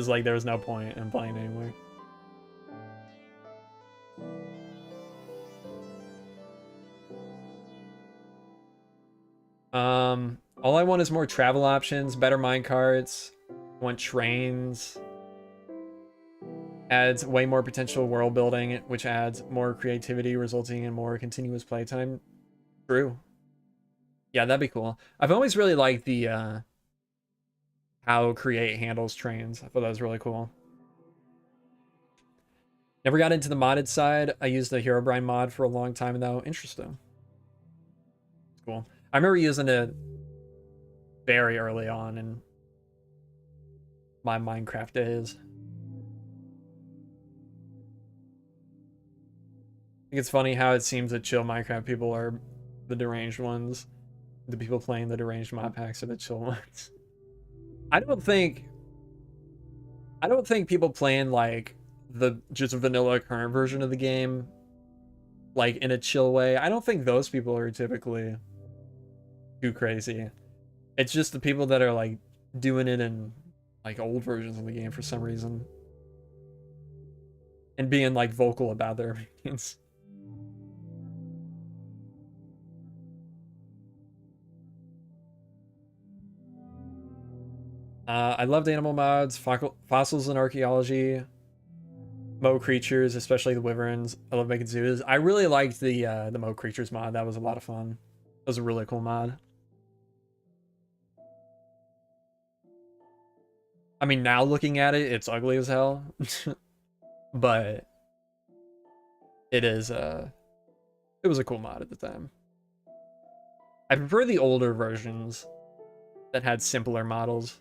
like there was no point in playing anymore. All I want is more travel options, better minecarts, want trains. Adds way more potential world building, which adds more creativity, resulting in more continuous playtime. True. Yeah, that'd be cool. I've always really liked the how Create handles trains. I thought that was really cool. Never got into the modded side. I used the Herobrine mod for a long time though. Interesting. Cool. I remember using it very early on in my Minecraft days. I think it's funny how it seems that chill Minecraft people are the deranged ones. The people playing the deranged mod packs are the chill ones. I don't think people playing like the just vanilla current version of the game like in a chill way, I don't think those people are typically too crazy. It's just the people that are like doing it in like old versions of the game for some reason and being like vocal about their opinions. I loved animal mods, fossils and archaeology, Mo creatures, especially the wyverns. I love making zoos. I really liked the Mo creatures mod. That was a lot of fun. That was a really cool mod. I mean, now looking at it, it's ugly as hell, but it is it was a cool mod at the time. I prefer the older versions that had simpler models.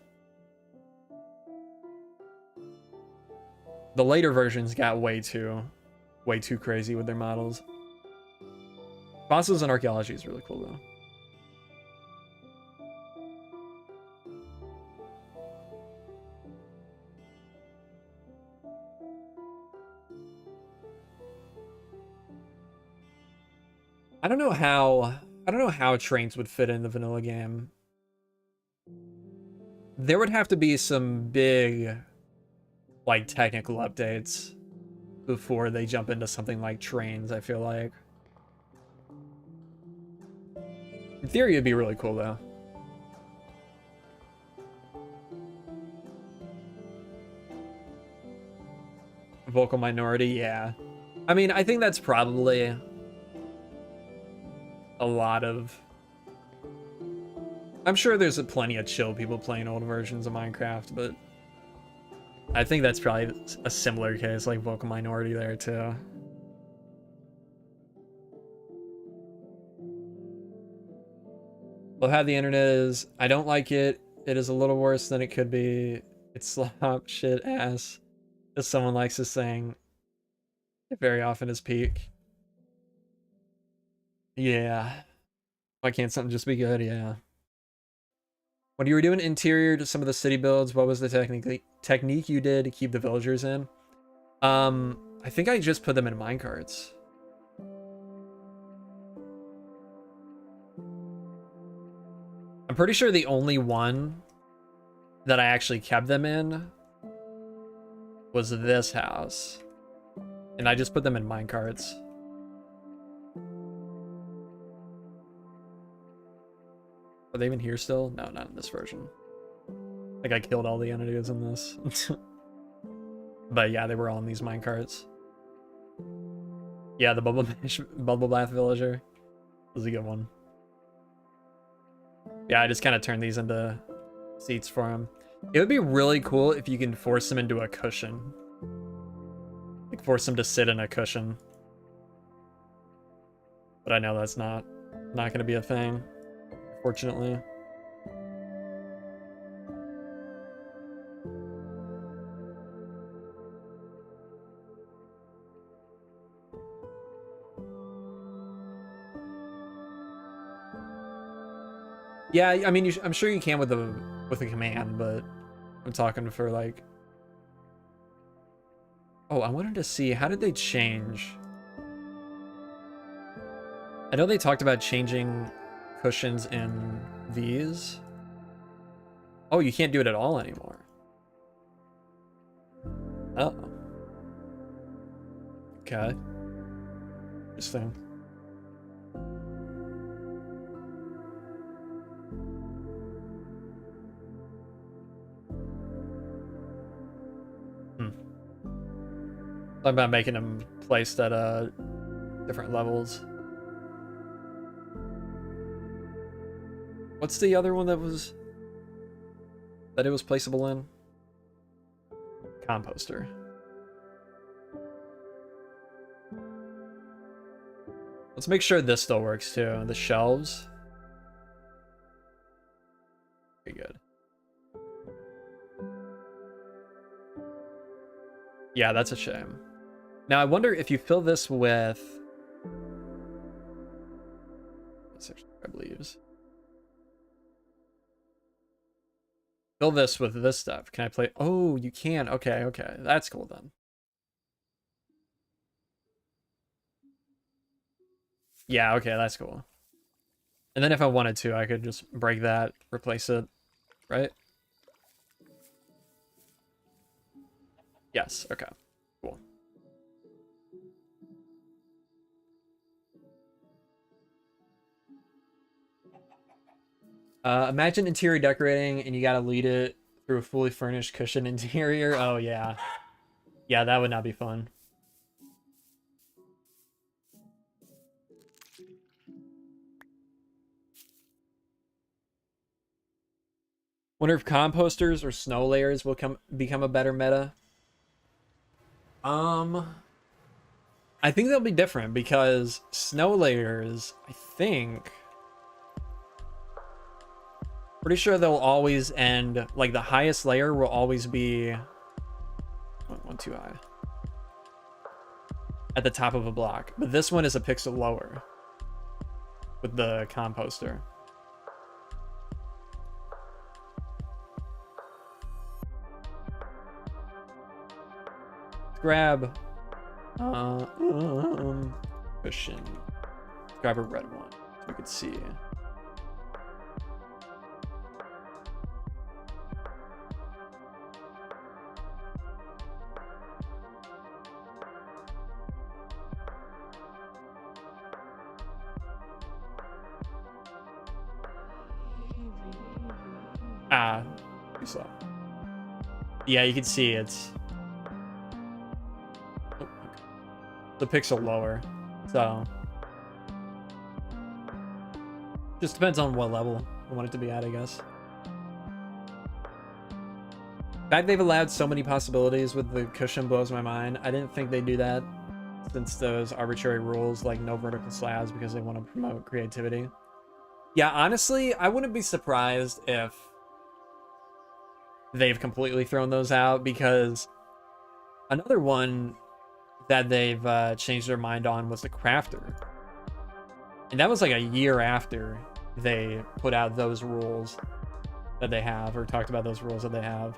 The later versions got way too crazy with their models. Fossils and archaeology is really cool though. I don't know how trains would fit in the vanilla game. There would have to be some big like technical updates before they jump into something like trains, I feel like. In theory, it'd be really cool though. Vocal minority, yeah. I mean, I think that's probably a lot of... I'm sure there's plenty of chill people playing old versions of Minecraft, but I think that's probably a similar case, like vocal minority there too. Love how the internet is. I don't like it. It is a little worse than it could be. It's slop, shit, ass. As someone likes to sing. It very often is peak. Yeah. Why can't something just be good? Yeah. When you were doing interior to some of the city builds, what was the technique you did to keep the villagers in? I think I just put them in minecarts. I'm pretty sure the only one that I actually kept them in was this house. And I just put them in minecarts. Are they even here still? No, not in this version. I think I killed all the entities in this. But yeah, they were all in these minecarts. Yeah, the Bubble Bath Villager was a good one. Yeah, I just kind of turned these into seats for him. It would be really cool if you can force him into a cushion. Like, force him to sit in a cushion. But I know that's not going to be a thing, fortunately. Yeah, I mean, I'm sure you can with a command, but I'm talking for like. Oh, I wanted to see, how did they change? I know they talked about changing cushions in these. Oh, you can't do it at all anymore. Oh. Okay. Interesting. About making them placed at different levels. What's the other one that it was placeable in? Composter. Let's make sure this still works too. The shelves. Very good. Yeah, that's a shame. Now, I wonder if you fill this with... Let's actually grab leaves. Fill this with this stuff. Can I play... Oh, you can. Okay, okay. That's cool then. Yeah, okay, that's cool. And then if I wanted to, I could just break that, replace it, right? Yes, okay. Cool. Imagine interior decorating and you gotta lead it through a fully furnished cushion interior. Oh, yeah. Yeah, that would not be fun. Wonder if composters or snow layers will become a better meta. I think they'll be different because snow layers, I think... Pretty sure they'll always end, like the highest layer will always be one too high at the top of a block, but this one is a pixel lower with the composter. Grab cushion. Grab a red one so we could see. Ah, too slow. Yeah, you can see it's the pixel lower, so just depends on what level I want it to be at, I guess. The fact they've allowed so many possibilities with the cushion blows my mind. I didn't think they'd do that since those arbitrary rules like no vertical slabs because they want to promote creativity. Yeah, honestly, I wouldn't be surprised if they've completely thrown those out, because another one that they've changed their mind on was the crafter, and that was like a year after they put out those rules that they have, or talked about those rules that they have.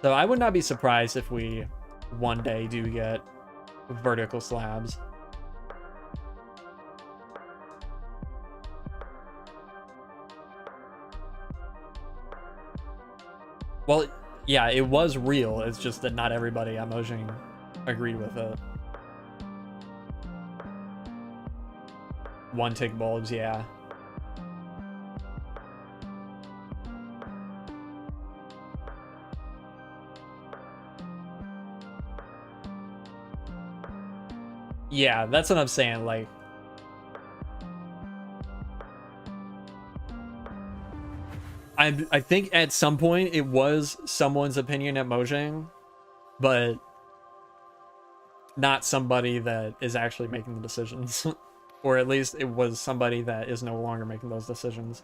So I would not be surprised if we one day do get vertical slabs. Well, yeah, it was real. It's just that not everybody at Mojang agreed with it. One tick bulbs, yeah. Yeah, that's what I'm saying. Like, I think at some point it was someone's opinion at Mojang, but not somebody that is actually making the decisions. Or at least it was somebody that is no longer making those decisions.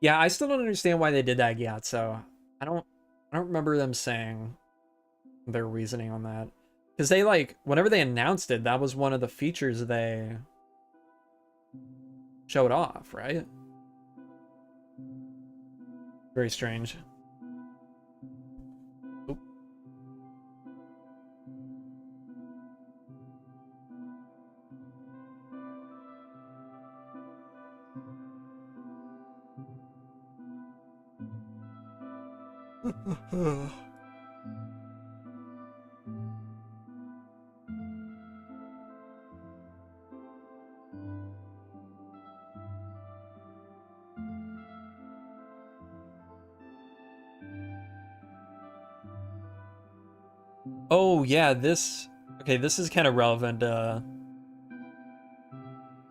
Yeah, I still don't understand why they did that yet, so I don't remember them saying their reasoning on that. Because they, like, whenever they announced it, that was one of the features they showed off, right? Very strange. Oop. Oh, yeah, this... Okay, this is kind of relevant to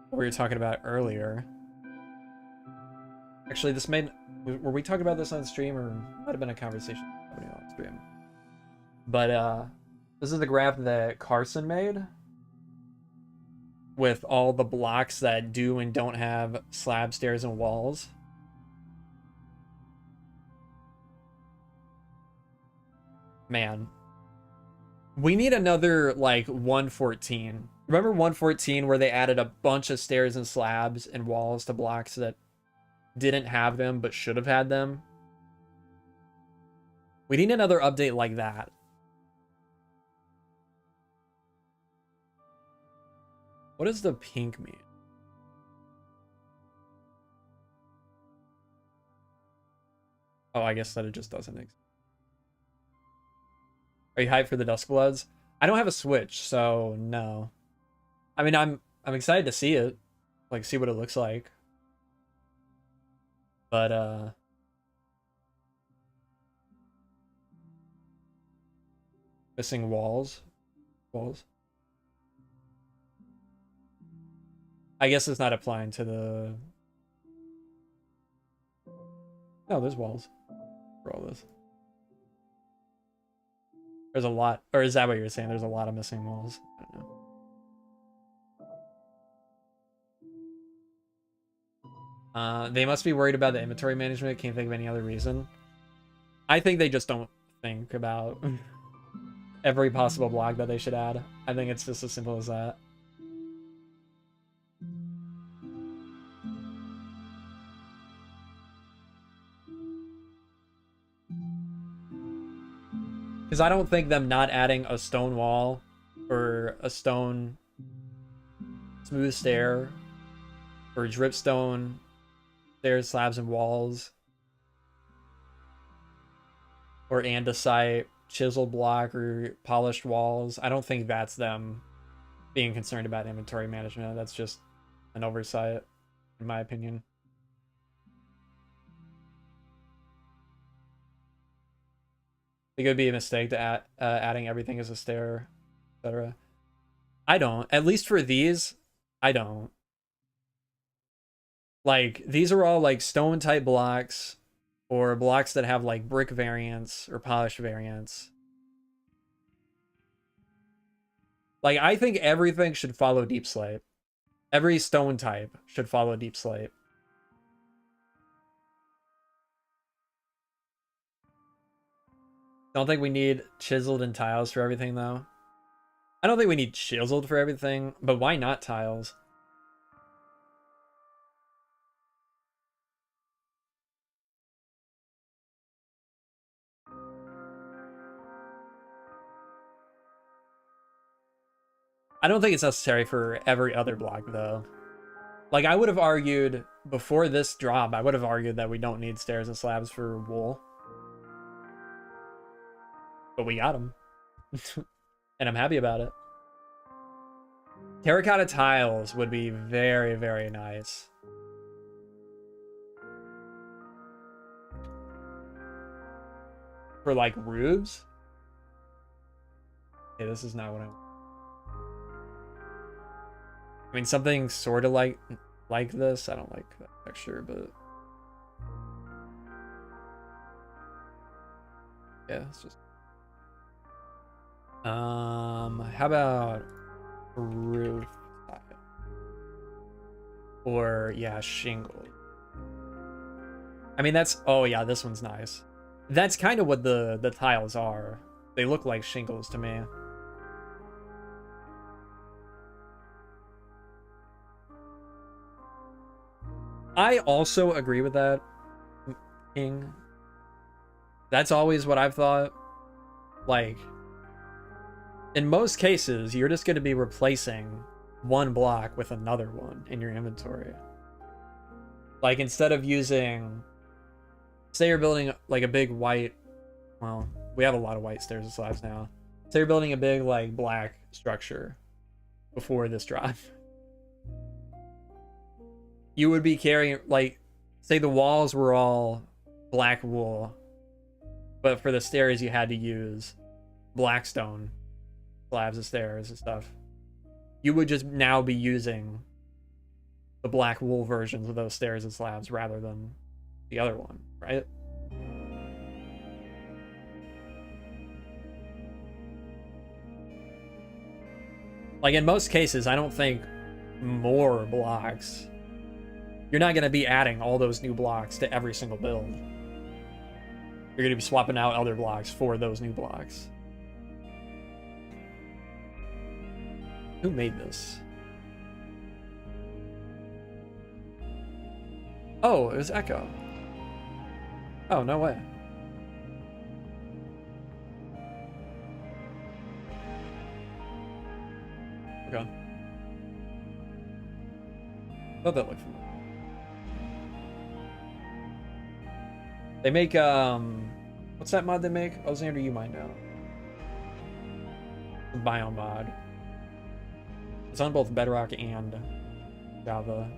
what we were talking about earlier. Actually, this made... Were we talking about this on stream, or might have been a conversation happening on stream? But, this is the graph that Carson made with all the blocks that do and don't have slab, stairs, and walls. Man. We need another, like, 114. Remember 114 where they added a bunch of stairs and slabs and walls to blocks that didn't have them but should have had them? We need another update like that. What does the pink mean? Oh, I guess that it just doesn't exist. Are you hyped for the Duskbloods? I don't have a Switch, so no. I mean, I'm excited to see it, like see what it looks like. But missing walls. Walls. I guess it's not applying to the... No, there's walls for all this. There's a lot, or is that what you're saying? There's a lot of missing walls. I don't know. They must be worried about the inventory management. Can't think of any other reason. I think they just don't think about every possible block that they should add. I think it's just as simple as that. Because I don't think them not adding a stone wall or a stone smooth stair or dripstone stairs, slabs, and walls or andesite, chisel block, or polished walls. I don't think that's them being concerned about inventory management. That's just an oversight, in my opinion. I think it would be a mistake to add adding everything as a stair, etc. I don't. At least for these, I don't. Like, these are all like stone type blocks or blocks that have like brick variants or polished variants. Like, I think everything should follow deep slate. Every stone type should follow deep slate. Don't think we need chiseled and tiles for everything, though. I don't think we need chiseled for everything, but why not tiles? I don't think it's necessary for every other block, though. Like, I would have argued, before this drop, I would have argued that we don't need stairs and slabs for wool. But we got them. And I'm happy about it. Terracotta tiles would be very, very nice. For, like, roofs? Okay, this is not what I want. I mean, something sort of like this. I don't like that texture, but yeah, it's just. How about roof tile? Or yeah, shingle. I mean, that's, oh yeah, this one's nice. That's kind of what the tiles are. They look like shingles to me. I also agree with that, King. That's always what I've thought. Like, in most cases, you're just going to be replacing one block with another one in your inventory. Like, instead of using, say you're building like a big white, well, we have a lot of white stairs and slabs now. Say you're building a big like black structure before this drop. You would be carrying, like, say the walls were all black wool, but for the stairs you had to use black stone slabs of stairs and stuff. You would just now be using the black wool versions of those stairs and slabs rather than the other one, right? Like, in most cases, I don't think more blocks. You're not going to be adding all those new blocks to every single build. You're going to be swapping out other blocks for those new blocks. Who made this? Oh, it was Echo. Oh, no way. Okay. Thought that looked familiar. They make, what's that mod they make? Oh, Xander, you might know. The Biome mod. It's on both Bedrock and Java.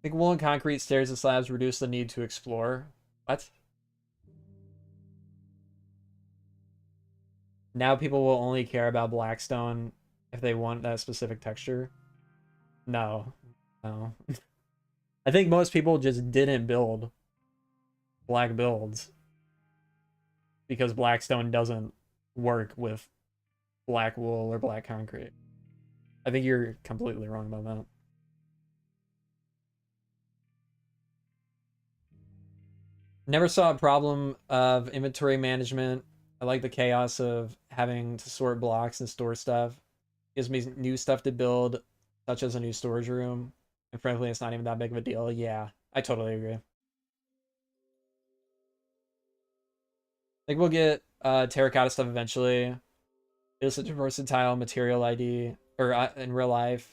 I think wool and concrete stairs and slabs reduce the need to explore. What? Now people will only care about blackstone if they want that specific texture. No. No. I think most people just didn't build black builds because blackstone doesn't work with black wool or black concrete. I think you're completely wrong about that. Never saw a problem of inventory management. I like the chaos of having to sort blocks and store stuff. Gives me new stuff to build, such as a new storage room. And frankly, it's not even that big of a deal. Yeah, I totally agree. I think we'll get terracotta stuff eventually. It's such a versatile material ID, or in real life,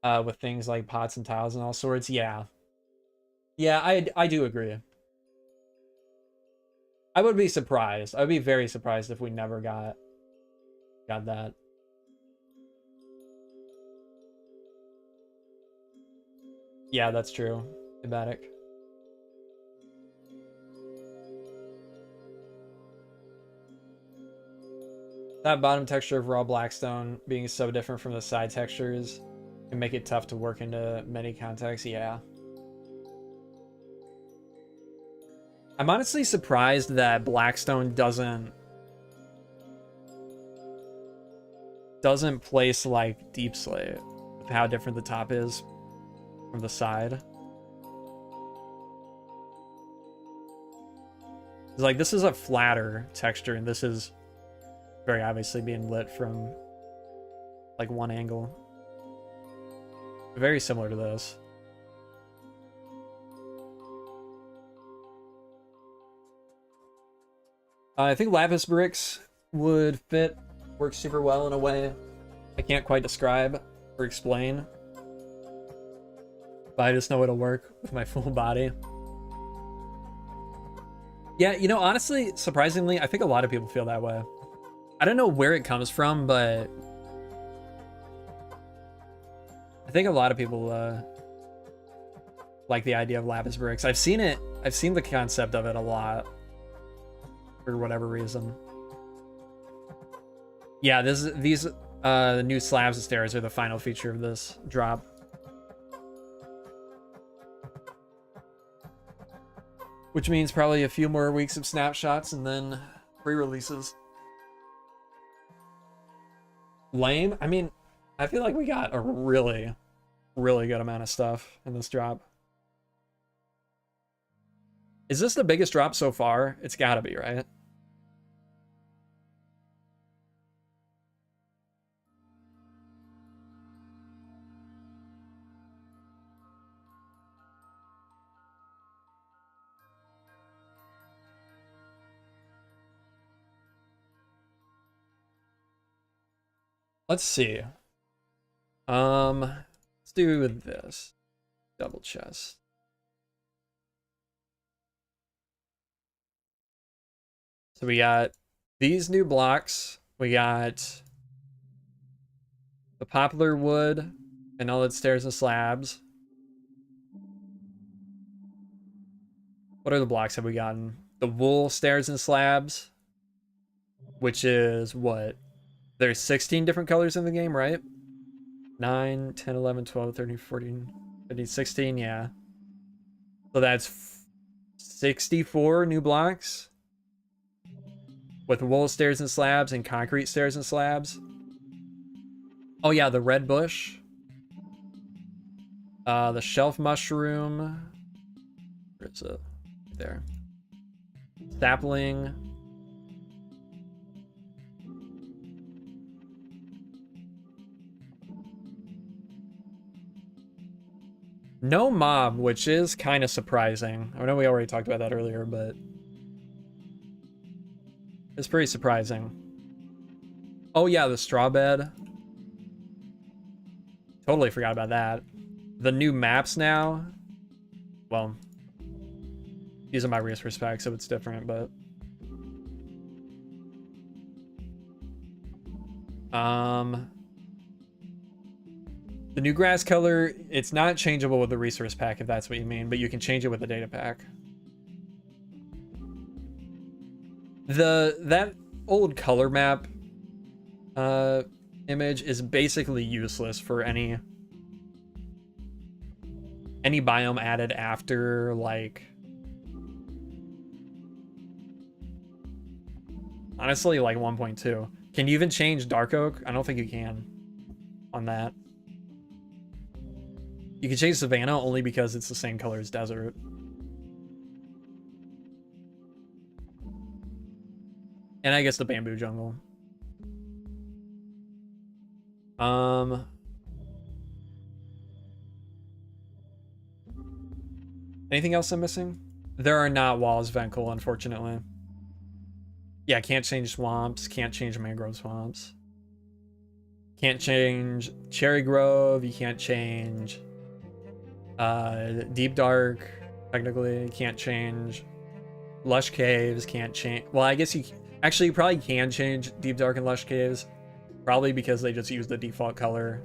with things like pots and tiles and all sorts. Yeah. Yeah, I do agree. I would be surprised. I would be very surprised if we never got that. Yeah, that's true. Thematic. That bottom texture of raw blackstone being so different from the side textures can make it tough to work into many contexts. Yeah. I'm honestly surprised that blackstone doesn't place like deep slate with how different the top is from the side. It's like, this is a flatter texture and this is very obviously being lit from like one angle. Very similar to this. I think lapis bricks would work super well in a way I can't quite describe or explain, but I just know it'll work with my full body. Yeah, you know, honestly, surprisingly, I think a lot of people feel that way. I don't know where it comes from, but I think a lot of people like the idea of lapis bricks. I've seen the concept of it a lot for whatever reason. Yeah, these the new slabs and stairs are the final feature of this drop. Which means probably a few more weeks of snapshots and then pre-releases. Lame? I mean, I feel like we got a really, really good amount of stuff in this drop. Is this the biggest drop so far? It's gotta be, right? Let's see. Let's do this. Double chest. So we got these new blocks. We got the poplar wood and all its stairs and slabs. What other blocks have we gotten? The wool stairs and slabs, which is what? There's 16 different colors in the game, right? 9, 10, 11, 12, 13, 14, 15, 16, yeah. So that's 64 new blocks with wool stairs and slabs and concrete stairs and slabs. Oh yeah, the red bush. The shelf mushroom. Where is it? There. Sapling. No mob, which is kind of surprising. I know we already talked about that earlier, but it's pretty surprising. Oh yeah, the straw bed. Totally forgot about that. The new maps now. Well, these are my resource packs, so it's different, but the new grass color, it's not changeable with the resource pack, if that's what you mean, but you can change it with the data pack. That old color map image is basically useless for any biome added after, like, honestly, like 1.2. Can you even change dark oak? I don't think you can on that. You can change Savannah only because it's the same color as desert. And I guess the bamboo jungle. Anything else I'm missing? There are not walls, Venkel, unfortunately. Yeah, can't change swamps, can't change mangrove swamps. Can't change cherry grove, you can't change deep dark, technically. Can't change lush caves, can't change. Well, I guess you probably can change deep dark and lush caves, probably because they just use the default color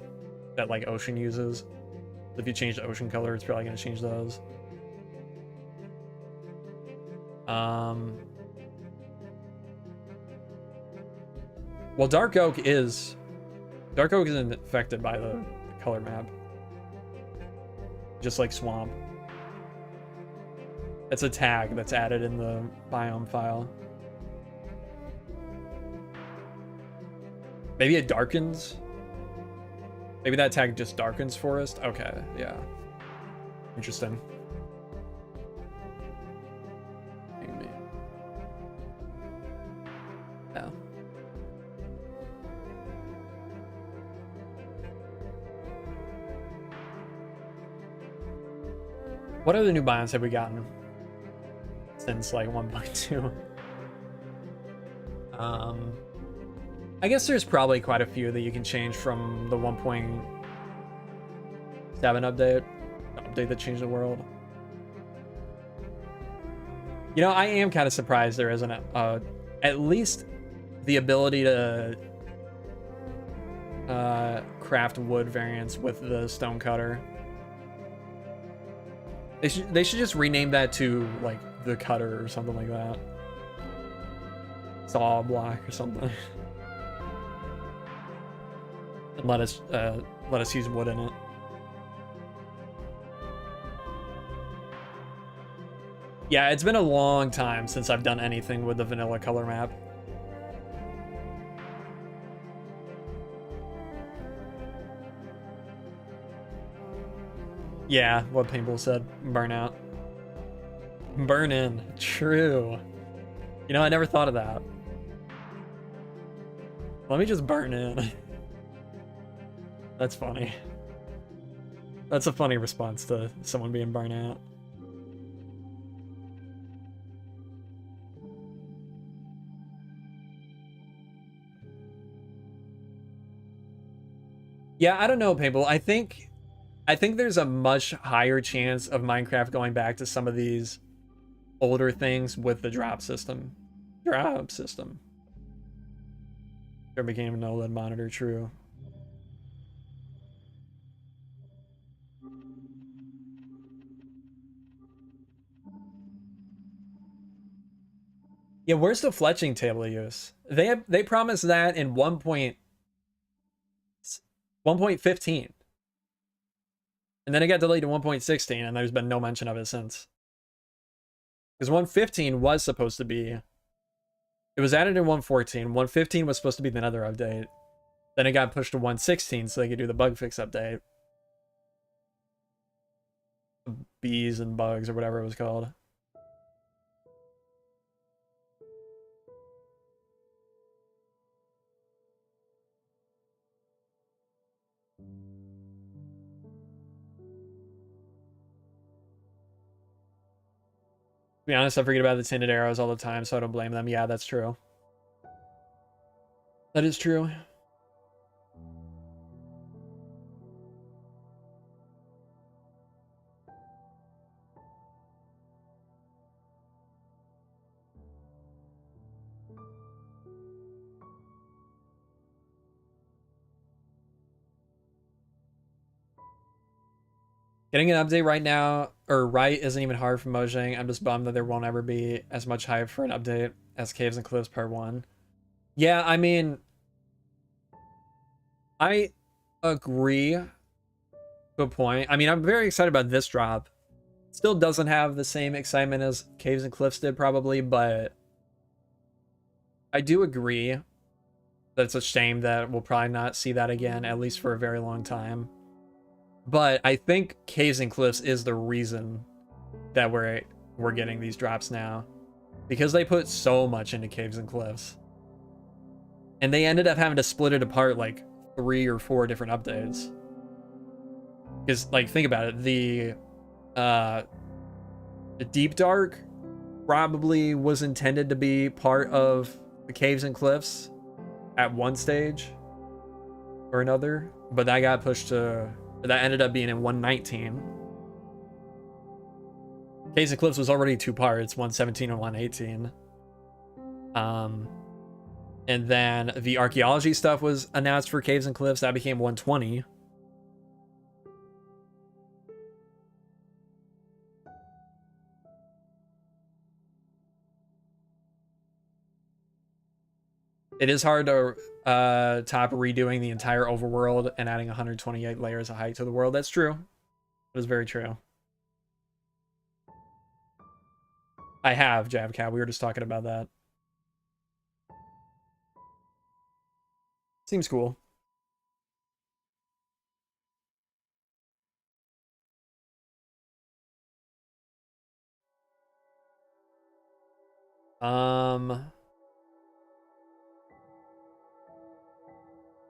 that like ocean uses. If you change the ocean color, it's probably going to change those. Well, dark oak isn't affected by the color map, just like swamp. It's a tag that's added in the biome file. Maybe it darkens. Maybe that tag just darkens forest. Okay, yeah. Interesting. Maybe. Yeah. What other new biomes have we gotten since like 1.2? I guess there's probably quite a few that you can change from the 1.7 update, the update that changed the world. You know, I am kind of surprised there isn't at least the ability to craft wood variants with the stonecutter. They should just rename that to like the cutter or something like that. Saw block or something. And let us use wood in it. Yeah, it's been a long time since I've done anything with the vanilla color map. Yeah, what Paintball said. Burnout. Burn in. True. You know, I never thought of that. Let me just burn in. That's funny. That's a funny response to someone being burnt out. Yeah, I don't know, Paintball. I think there's a much higher chance of Minecraft going back to some of these older things with the drop system. Drop system. There became an OLED monitor, true. Yeah, where's the fletching table use? They promised that in 1.15. And then it got delayed to 1.16, and there's been no mention of it since. Because 1.15 was supposed to be... It was added in 1.14. 1.15 was supposed to be the Nether update. Then it got pushed to 1.16 so they could do the bug fix update. Bees and bugs, or whatever it was called. To be honest, I forget about the tinted arrows all the time, so I don't blame them. Yeah, that's true. That is true. Getting an update right now, or right, isn't even hard for Mojang. I'm just bummed that there won't ever be as much hype for an update as Caves and Cliffs Part 1. Yeah, I mean, I agree to a point. I mean, I'm very excited about this drop. Still doesn't have the same excitement as Caves and Cliffs did, probably, but I do agree that it's a shame that we'll probably not see that again, at least for a very long time. But I think Caves and Cliffs is the reason that we're getting these drops now, because they put so much into Caves and Cliffs, and they ended up having to split it apart like 3 or 4 different updates. Because, like, think about it, the Deep Dark probably was intended to be part of the Caves and Cliffs at one stage or another, but that got pushed to... That ended up being in 1.19. Caves and Cliffs was already 2 parts, 1.17 and 1.18. And then the archaeology stuff was announced for Caves and Cliffs. That became 1.20. It is hard to top redoing the entire overworld and adding 128 layers of height to the world. That's true. That is very true. I have, Jabcat. We were just talking about that. Seems cool.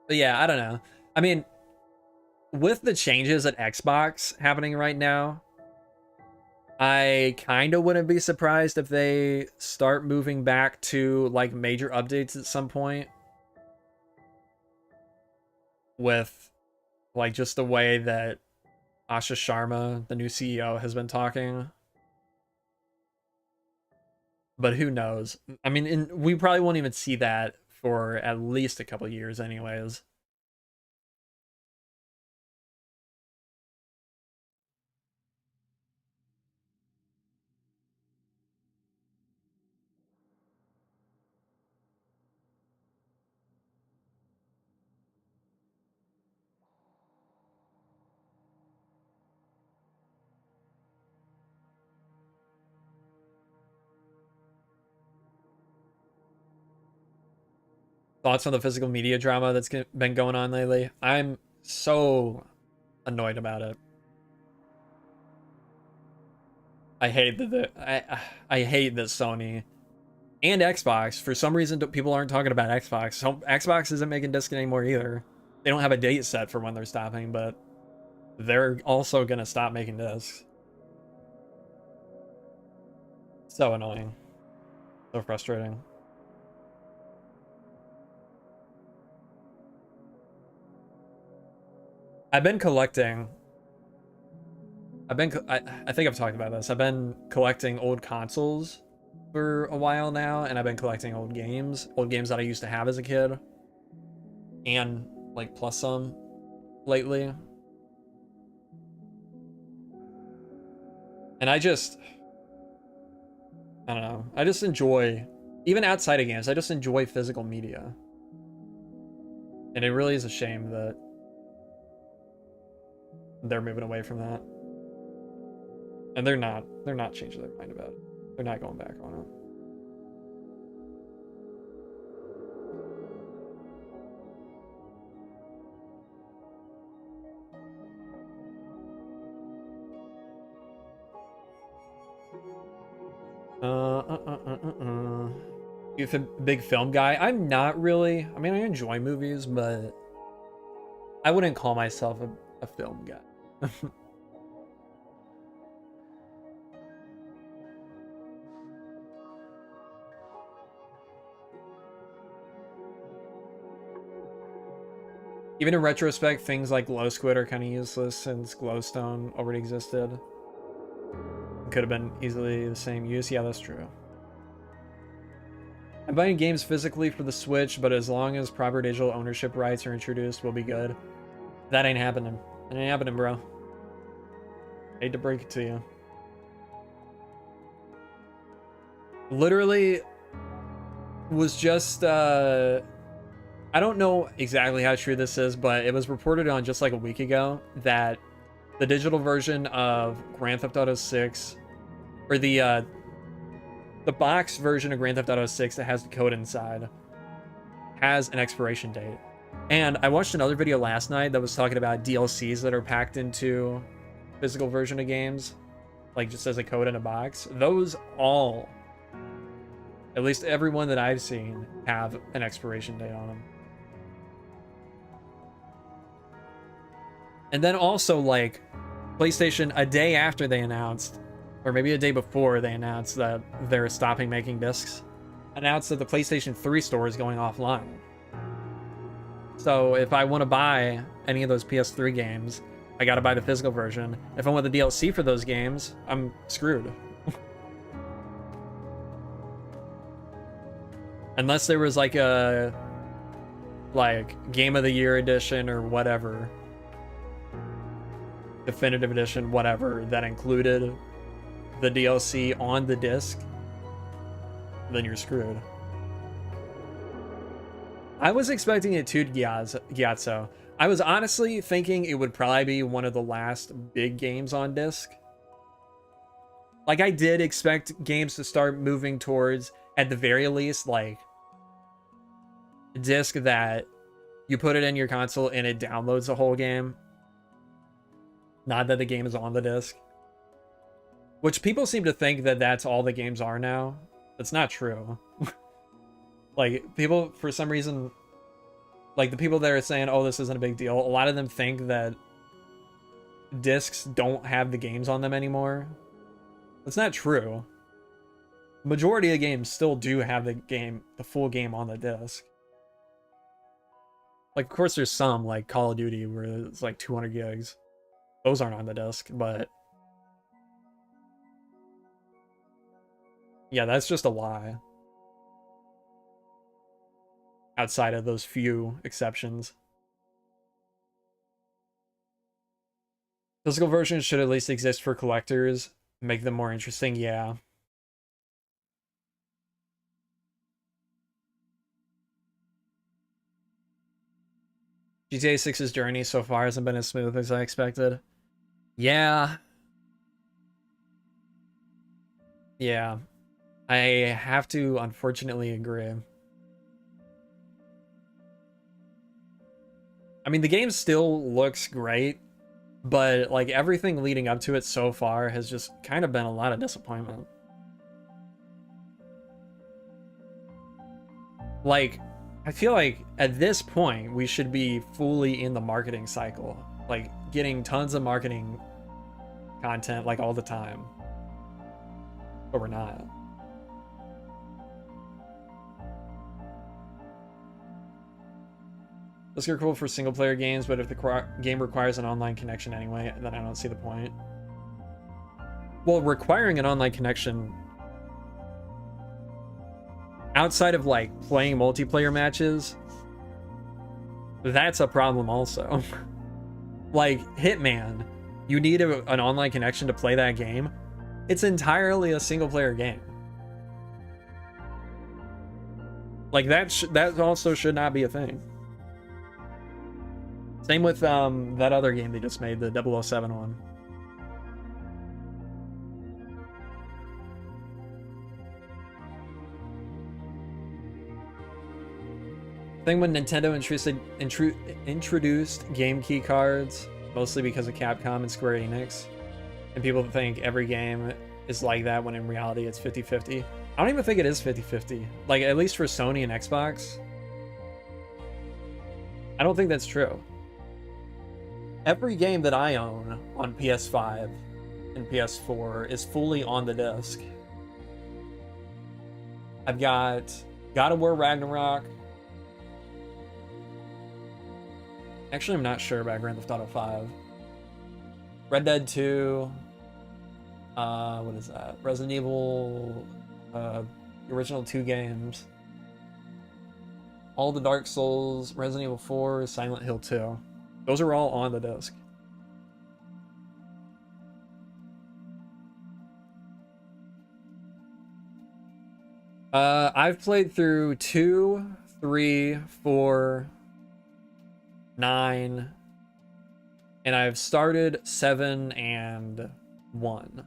But yeah, I don't know. I mean, with the changes at Xbox happening right now, I kind of wouldn't be surprised if they start moving back to like major updates at some point with like just the way that Asha Sharma, the new CEO, has been talking. But who knows? I mean, we probably won't even see that for at least a couple years anyways. Thoughts on the physical media drama that's been going on lately? I'm so annoyed about it. I hate that I hate that Sony and Xbox, for some reason people aren't talking about Xbox. So Xbox isn't making disc anymore either. They don't have a date set for when they're stopping, but they're also gonna stop making discs. So annoying. So frustrating. I've been collecting. I think I've talked about this. I've been collecting old consoles for a while now, and I've been collecting old games that I used to have as a kid, and like plus some lately. And I don't know. I just enjoy, even outside of games, I just enjoy physical media. And it really is a shame that they're moving away from that. And they're not changing their mind about it. They're not going back on it. You a big film guy? I'm not really. I mean, I enjoy movies, but I wouldn't call myself a film guy. Even in retrospect, things like Glow Squid are kind of useless since Glowstone already existed. Could have been easily the same use. Yeah, that's true. I'm buying games physically for the Switch, but as long as proper digital ownership rights are introduced, we'll be good. That ain't happening. That ain't happening, bro. Hate to break it to you. Literally was just I don't know exactly how true this is, but it was reported on just like a week ago that the digital version of Grand Theft Auto 6, or the box version of Grand Theft Auto 6 that has the code inside, has an expiration date. And I watched another video last night that was talking about DLCs that are packed into physical version of games, like just as a code in a box. Those all, at least every one that I've seen, have an expiration date on them. And then also, like, PlayStation, a day after they announced, or maybe a day before they announced that they're stopping making discs, announced that the PlayStation 3 store is going offline. So if I want to buy any of those PS3 games, I gotta buy the physical version. If I want the DLC for those games, I'm screwed. Unless there was like a Game of the Year edition or whatever, definitive edition, whatever, that included the DLC on the disc, then you're screwed. I was expecting it to Gyatso. I was honestly thinking it would probably be one of the last big games on disc. Like, I did expect games to start moving towards, at the very least, like, a disc that you put it in your console and it downloads the whole game. Not that the game is on the disc. Which people seem to think that that's all the games are now. That's not true. Like, people, for some reason, like the people that are saying, oh, this isn't a big deal, a lot of them think that discs don't have the games on them anymore. That's not true. Majority of games still do have the full game on the disc. Like, of course, there's some, like Call of Duty, where it's like 200 gigs. Those aren't on the disc, but... yeah, that's just a lie. Outside of those few exceptions. Physical versions should at least exist for collectors. Make them more interesting, yeah. GTA 6's journey so far hasn't been as smooth as I expected. Yeah. Yeah. I have to unfortunately agree. I mean, the game still looks great, but like everything leading up to it so far has just kind of been a lot of disappointment. Like, I feel like at this point we should be fully in the marketing cycle, like getting tons of marketing content like all the time, but we're not. Those are cool for single player games, but if the game requires an online connection anyway, then I don't see the point. Well, requiring an online connection outside of like playing multiplayer matches, that's a problem also. Like Hitman, you need an online connection to play that game. It's entirely a single player game. Like that also should not be a thing. Same with that other game they just made, the 007 one. Thing when Nintendo introduced game key cards, mostly because of Capcom and Square Enix, and people think every game is like that when in reality it's 50-50. I don't even think it is 50-50. Like, at least for Sony and Xbox, I don't think that's true. Every game that I own on PS5 and PS4 is fully on the disc. I've got God of War Ragnarok. Actually, I'm not sure about Grand Theft Auto 5. Red Dead 2. What is that? Resident Evil, the original 2 games. All the Dark Souls, Resident Evil 4, Silent Hill 2. Those are all on the disc. I've played through 2, 3, 4, 9, and I've started 7 and 1.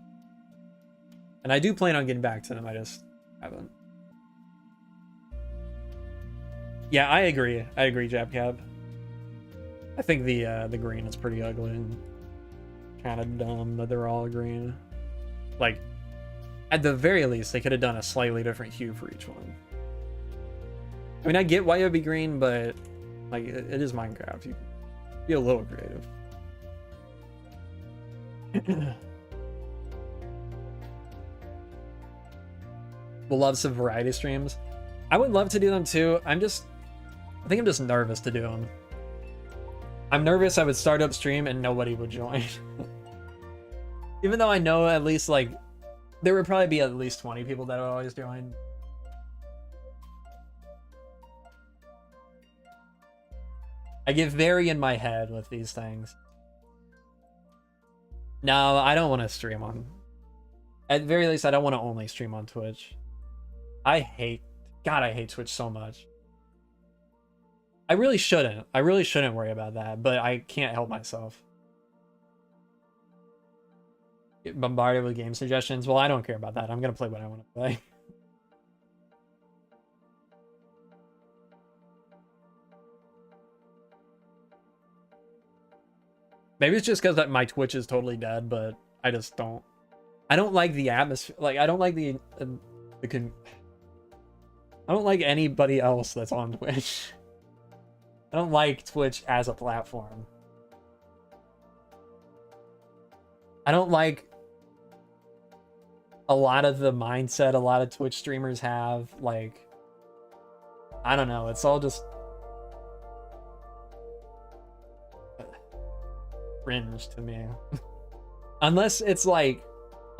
And I do plan on getting back to them, I just haven't. Yeah, I agree, JabCab. I think the green is pretty ugly and kind of dumb that they're all green. Like, at the very least, they could have done a slightly different hue for each one. I mean, I get why it would be green, but like, it is Minecraft. You can be a little creative. We'll love some variety streams. I would love to do them too. I think I'm just nervous to do them. I'm nervous I would start up stream and nobody would join. Even though I know at least, like, there would probably be at least 20 people that would always join. I get very in my head with these things. No, I don't want to stream on... At very least, I don't want to only stream on Twitch. God, I hate Twitch so much. I really shouldn't worry about that, but I can't help myself. Get bombarded with game suggestions. Well, I don't care about that. I'm gonna play what I want to play. Maybe it's just because my Twitch is totally dead, but I just don't. I don't like the atmosphere. Like, I don't like I don't like anybody else that's on Twitch. I don't like Twitch as a platform. I don't like a lot of the mindset a lot of Twitch streamers have. Like, I don't know. It's all just cringe to me. Unless it's like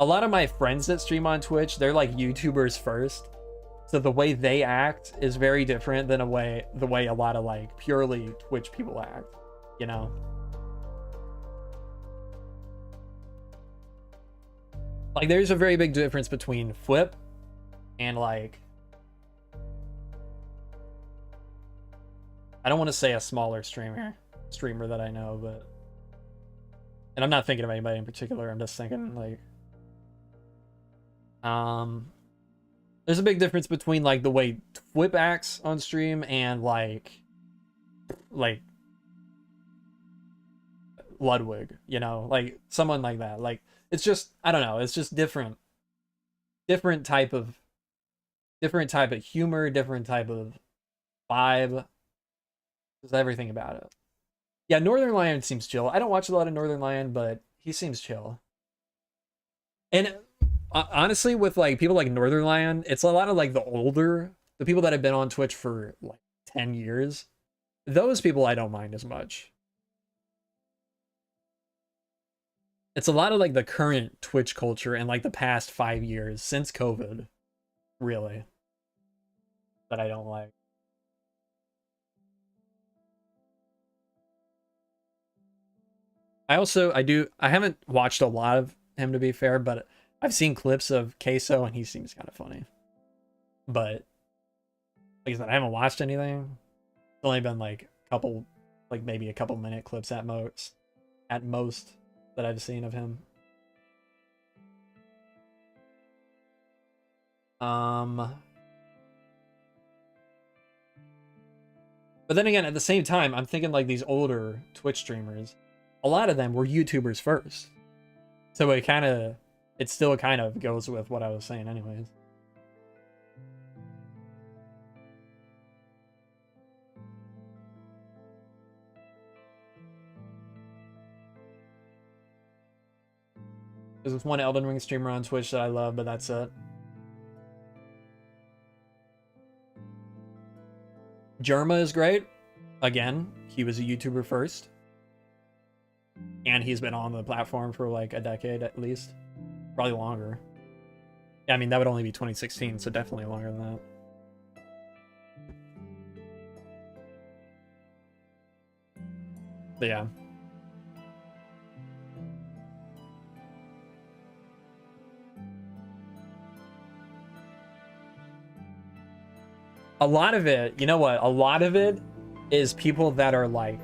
a lot of my friends that stream on Twitch, they're like YouTubers first. So the way they act is very different than the way a lot of like purely Twitch people act, you know? Like there's a very big difference between Flip and like, I don't want to say a smaller streamer that I know, but, and I'm not thinking of anybody in particular. I'm just thinking like, there's a big difference between like the way Flip acts on stream and like Ludwig, you know, like someone like that. Like it's just, I don't know, it's just different type of humor, different type of vibe. Just everything about it. Yeah, Northern Lion seems chill. I don't watch a lot of Northern Lion, but he seems chill. And honestly, with like people like Northern Lion, it's a lot of like the people that have been on Twitch for like 10 years. Those people I don't mind as much. It's a lot of like the current Twitch culture and like the past 5 years since COVID, really, that I don't like. I haven't watched a lot of him, to be fair, but I've seen clips of Queso and he seems kind of funny. But like I said, I haven't watched anything. It's only been like maybe a couple minute clips at most that I've seen of him. But then again, at the same time, I'm thinking like these older Twitch streamers, a lot of them were YouTubers first. So it still kind of goes with what I was saying anyways. There's this one Elden Ring streamer on Twitch that I love, but that's it. Jerma is great. Again, he was a YouTuber first. And he's been on the platform for like a decade at least. Probably longer. Yeah, I mean, that would only be 2016, so definitely longer than that. But yeah. A lot of it, you know what? A lot of it is people that are like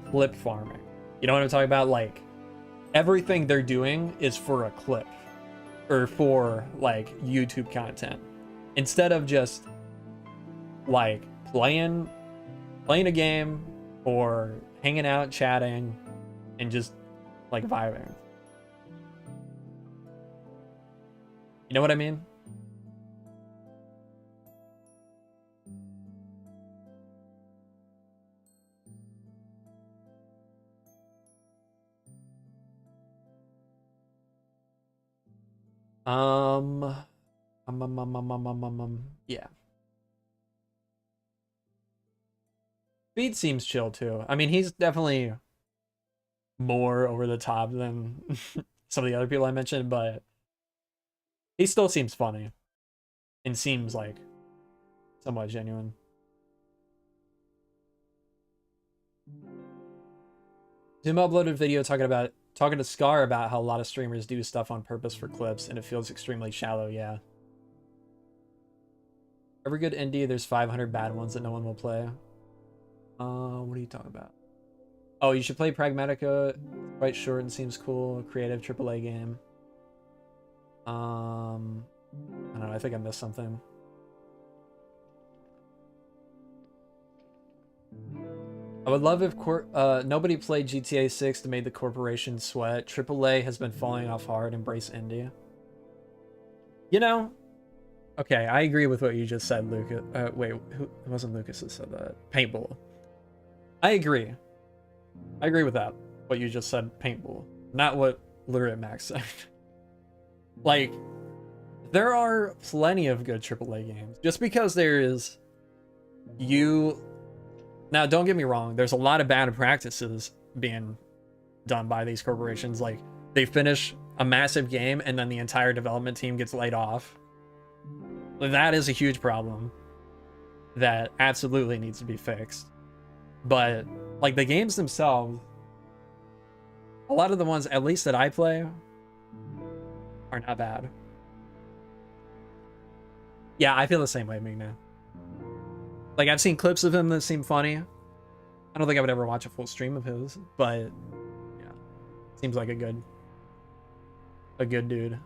clip farming. You know what I'm talking about? Like everything they're doing is for a clip or for like YouTube content instead of just like playing a game or hanging out, chatting, and just like vibing. You know what I mean? Yeah. Speed seems chill too. I mean, he's definitely more over the top than some of the other people I mentioned, but he still seems funny and seems like somewhat genuine. Zoom uploaded video talking to Scar about how a lot of streamers do stuff on purpose for clips, and it feels extremely shallow. Yeah. Every good indie, there's 500 bad ones that no one will play. What are you talking about? Oh, you should play Pragmatica. Quite short and seems cool. Creative AAA game. I don't know. I think I missed something. I would love if nobody played GTA 6 to make the corporation sweat. AAA has been falling off hard. Embrace indie. You know, okay, I agree with what you just said, Lucas. Wait, it wasn't Lucas that said that. Paintball. I agree. I agree with that. What you just said, paintball. Not what Literate Max said. Like, there are plenty of good AAA games. Just because there is now don't get me wrong, there's a lot of bad practices being done by these corporations. Like, they finish a massive game and then the entire development team gets laid off. That is a huge problem that absolutely needs to be fixed. But like, the games themselves, a lot of the ones at least that I play are not bad. Yeah, I feel the same way, Migna. Like, I've seen clips of him that seem funny. I don't think I would ever watch a full stream of his, but yeah, seems like a good dude.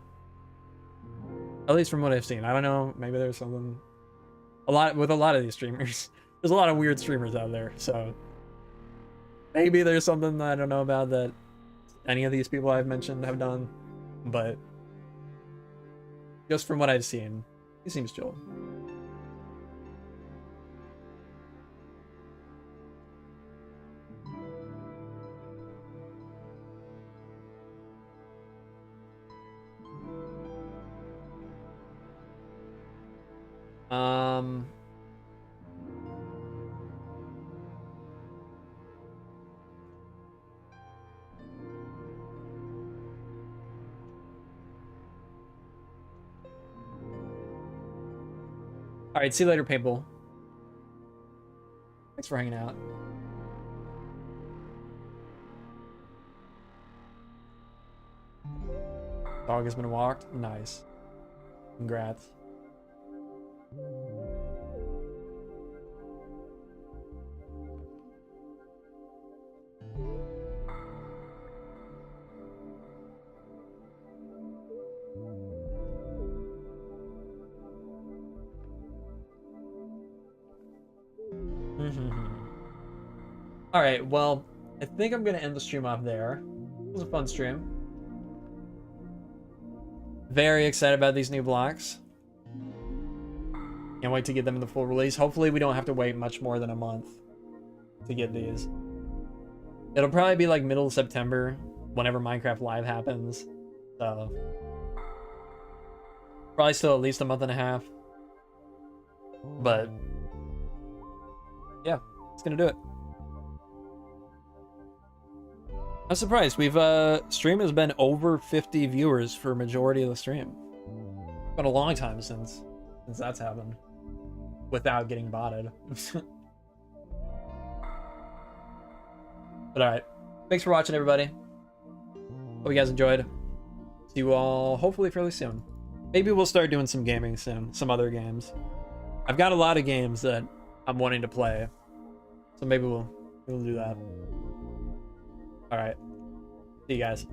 At least from what I've seen. I don't know, maybe there's something with a lot of these streamers. There's a lot of weird streamers out there, so maybe there's something that I don't know about that any of these people I've mentioned have done, but just from what I've seen, he seems chill. All right, see you later, Paintball. Thanks for hanging out. Dog has been walked. Nice. Congrats. All right, well, I think I'm gonna end the stream off there. It was a fun stream. Very excited about these new blocks. Can't wait to get them in the full release. Hopefully we don't have to wait much more than a month to get these. It'll probably be like middle of September whenever Minecraft Live happens. So probably still at least a month and a half. But yeah, it's gonna do it. I'm surprised. Stream has been over 50 viewers for a majority of the stream. It's been a long time since that's happened without getting botted. But alright. Thanks for watching, everybody. Hope you guys enjoyed. See you all hopefully fairly soon. Maybe we'll start doing some gaming soon. Some other games. I've got a lot of games that I'm wanting to play. So maybe we'll do that. Alright. See you guys.